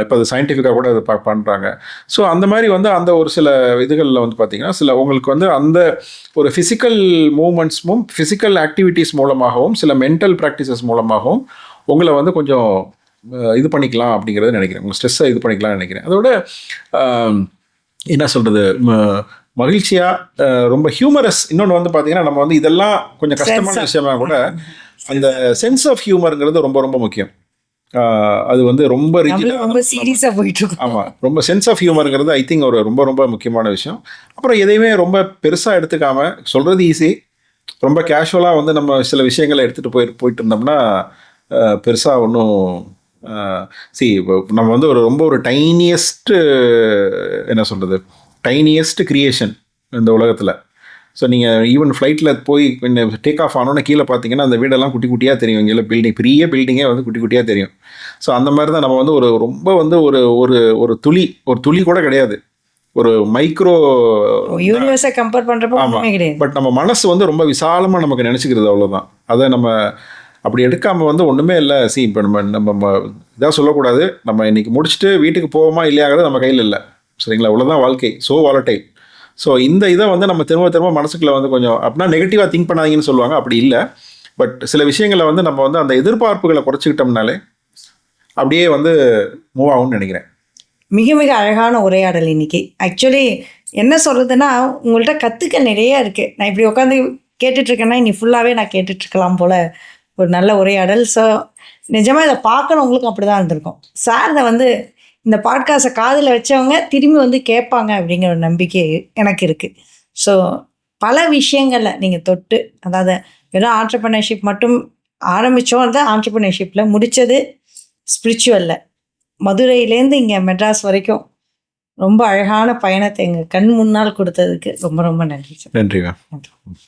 இப்போ அது சயின்டிஃபிக்காக கூட அது பண்ணுறாங்க. ஸோ அந்த மாதிரி வந்து அந்த ஒரு சில இதுகளில் வந்து பார்த்திங்கன்னா சில உங்களுக்கு வந்து அந்த ஒரு ஃபிசிக்கல் மூமெண்ட்ஸும் ஃபிசிக்கல் ஆக்டிவிட்டீஸ் மூலமாகவும் சில மென்டல் ப்ராக்டிசஸ் மூலமாகவும் உங்களை வந்து கொஞ்சம் இது பண்ணிக்கலாம் அப்படிங்கிறத நினைக்கிறேன். உங்கள் ஸ்ட்ரெஸ்ஸை இது பண்ணிக்கலாம்னு நினைக்கிறேன். அதோட என்ன சொல்கிறது, மகிழ்ச்சியாக ரொம்ப ஹியூமரஸ். இன்னொன்று வந்து பார்த்தீங்கன்னா நம்ம வந்து இதெல்லாம் கொஞ்சம் கஷ்டமான விஷயமா கூட அந்த சென்ஸ் ஆஃப் ஹியூமருங்கிறது ரொம்ப ரொம்ப முக்கியம். அது வந்து ரொம்ப
சீரியஸாக போயிட்டு இருக்கு.
ஆமாம், ரொம்ப சென்ஸ் ஆஃப் ஹியூமருங்கிறது ஐ திங்க் ரொம்ப ரொம்ப முக்கியமான விஷயம். அப்புறம் எதையுமே ரொம்ப பெருசாக எடுத்துக்காமல் சொல்கிறது ஈஸி, ரொம்ப கேஷுவலாக வந்து நம்ம சில விஷயங்களை எடுத்துகிட்டு போயிட்டு இருந்தோம்னா பெருசாக ஒன்றும் நம்ம வந்து ரொம்ப ஒரு டைனியஸ்ட்டு என்ன சொல்கிறது டைனியஸ்ட் கிரியேஷன் இந்த உலகத்தில். ஸோ நீங்கள் ஈவன் ஃப்ளைட்டில் போய் கொஞ்சம் டேக் ஆஃப் ஆனோன்னு கீழே பார்த்தீங்கன்னா அந்த வீடெல்லாம் குட்டி குட்டியாக தெரியும். இங்கே பில்டிங் பெரிய பில்டிங்கே வந்து குட்டி குட்டியாக தெரியும். ஸோ அந்த மாதிரி தான் நம்ம வந்து ரொம்ப வந்து ஒரு துளி கூட கிடையாது, ஒரு மைக்ரோ
யூனிவர்ஸை கம்பேர் பண்ணுறப்போ ஒன்றுமே கிடையாது.
பட் நம்ம மனசு வந்து ரொம்ப விசாலமாக நமக்கு நினச்சிக்கிறது, அவ்வளோதான். அதை நம்ம அப்படி எடுக்காமல் வந்து ஒன்றுமே இல்லை. இப்போ நம்ம இதாக சொல்லக்கூடாது, நம்ம இன்றைக்கி முடிச்சுட்டு வீட்டுக்கு போவோமா இல்லையாங்கிறது நம்ம கையில் இல்லை, சரிங்களா? அவ்வளோதான் வாழ்க்கை, ஸோ வாலட்டைல். ஸோ இந்த இதை வந்து நம்ம திரும்ப மனசுக்குள்ளே வந்து கொஞ்சம் அப்படின்னா நெகட்டிவாக திங்க் பண்ணாதீங்கன்னு சொல்லுவாங்க, அப்படி இல்லை. பட் சில விஷயங்களை வந்து நம்ம வந்து அந்த எதிர்பார்ப்புகளை குறைச்சிக்கிட்டோம்னாலே அப்படியே வந்து மூவ் ஆகும்னு நினைக்கிறேன்.
மிக மிக அழகான உரையாடல் இன்னைக்கு. ஆக்சுவலி என்ன சொல்கிறதுன்னா, உங்கள்கிட்ட கற்றுக்க நிறைய இருக்குது. நான் இப்படி உட்காந்து கேட்டுட்ருக்கேன்னா இனி ஃபுல்லாகவே நான் கேட்டுட்ருக்கலாம் போல் ஒரு நல்ல உரையாடல். ஸோ நிஜமாக இதை பார்க்கணுங்களுக்கும் அப்படி தான் இருந்திருக்கும். சார் இதை வந்து இந்த பாட்காஸ்ட்டை காதில் வச்சவங்க திரும்பி வந்து கேட்பாங்க அப்படிங்கிற ஒரு நம்பிக்கை எனக்கு இருக்குது. ஸோ பல விஷயங்களில் நீங்கள் தொட்டு, அதாவது வெறும் ஆண்டர்ப்ரனர்ஷிப் மட்டும் ஆரம்பித்தோம், அந்த ஆண்டர்ப்ரனர்ஷிப்பில் முடித்தது ஸ்பிரிச்சுவலில், மதுரையிலேருந்து இங்கே மெட்ராஸ் வரைக்கும் ரொம்ப அழகான பயணத்தை எங்கள் கண் முன்னால் கொடுத்ததுக்கு ரொம்ப ரொம்ப நன்றி சார்.
நன்றி மேம்.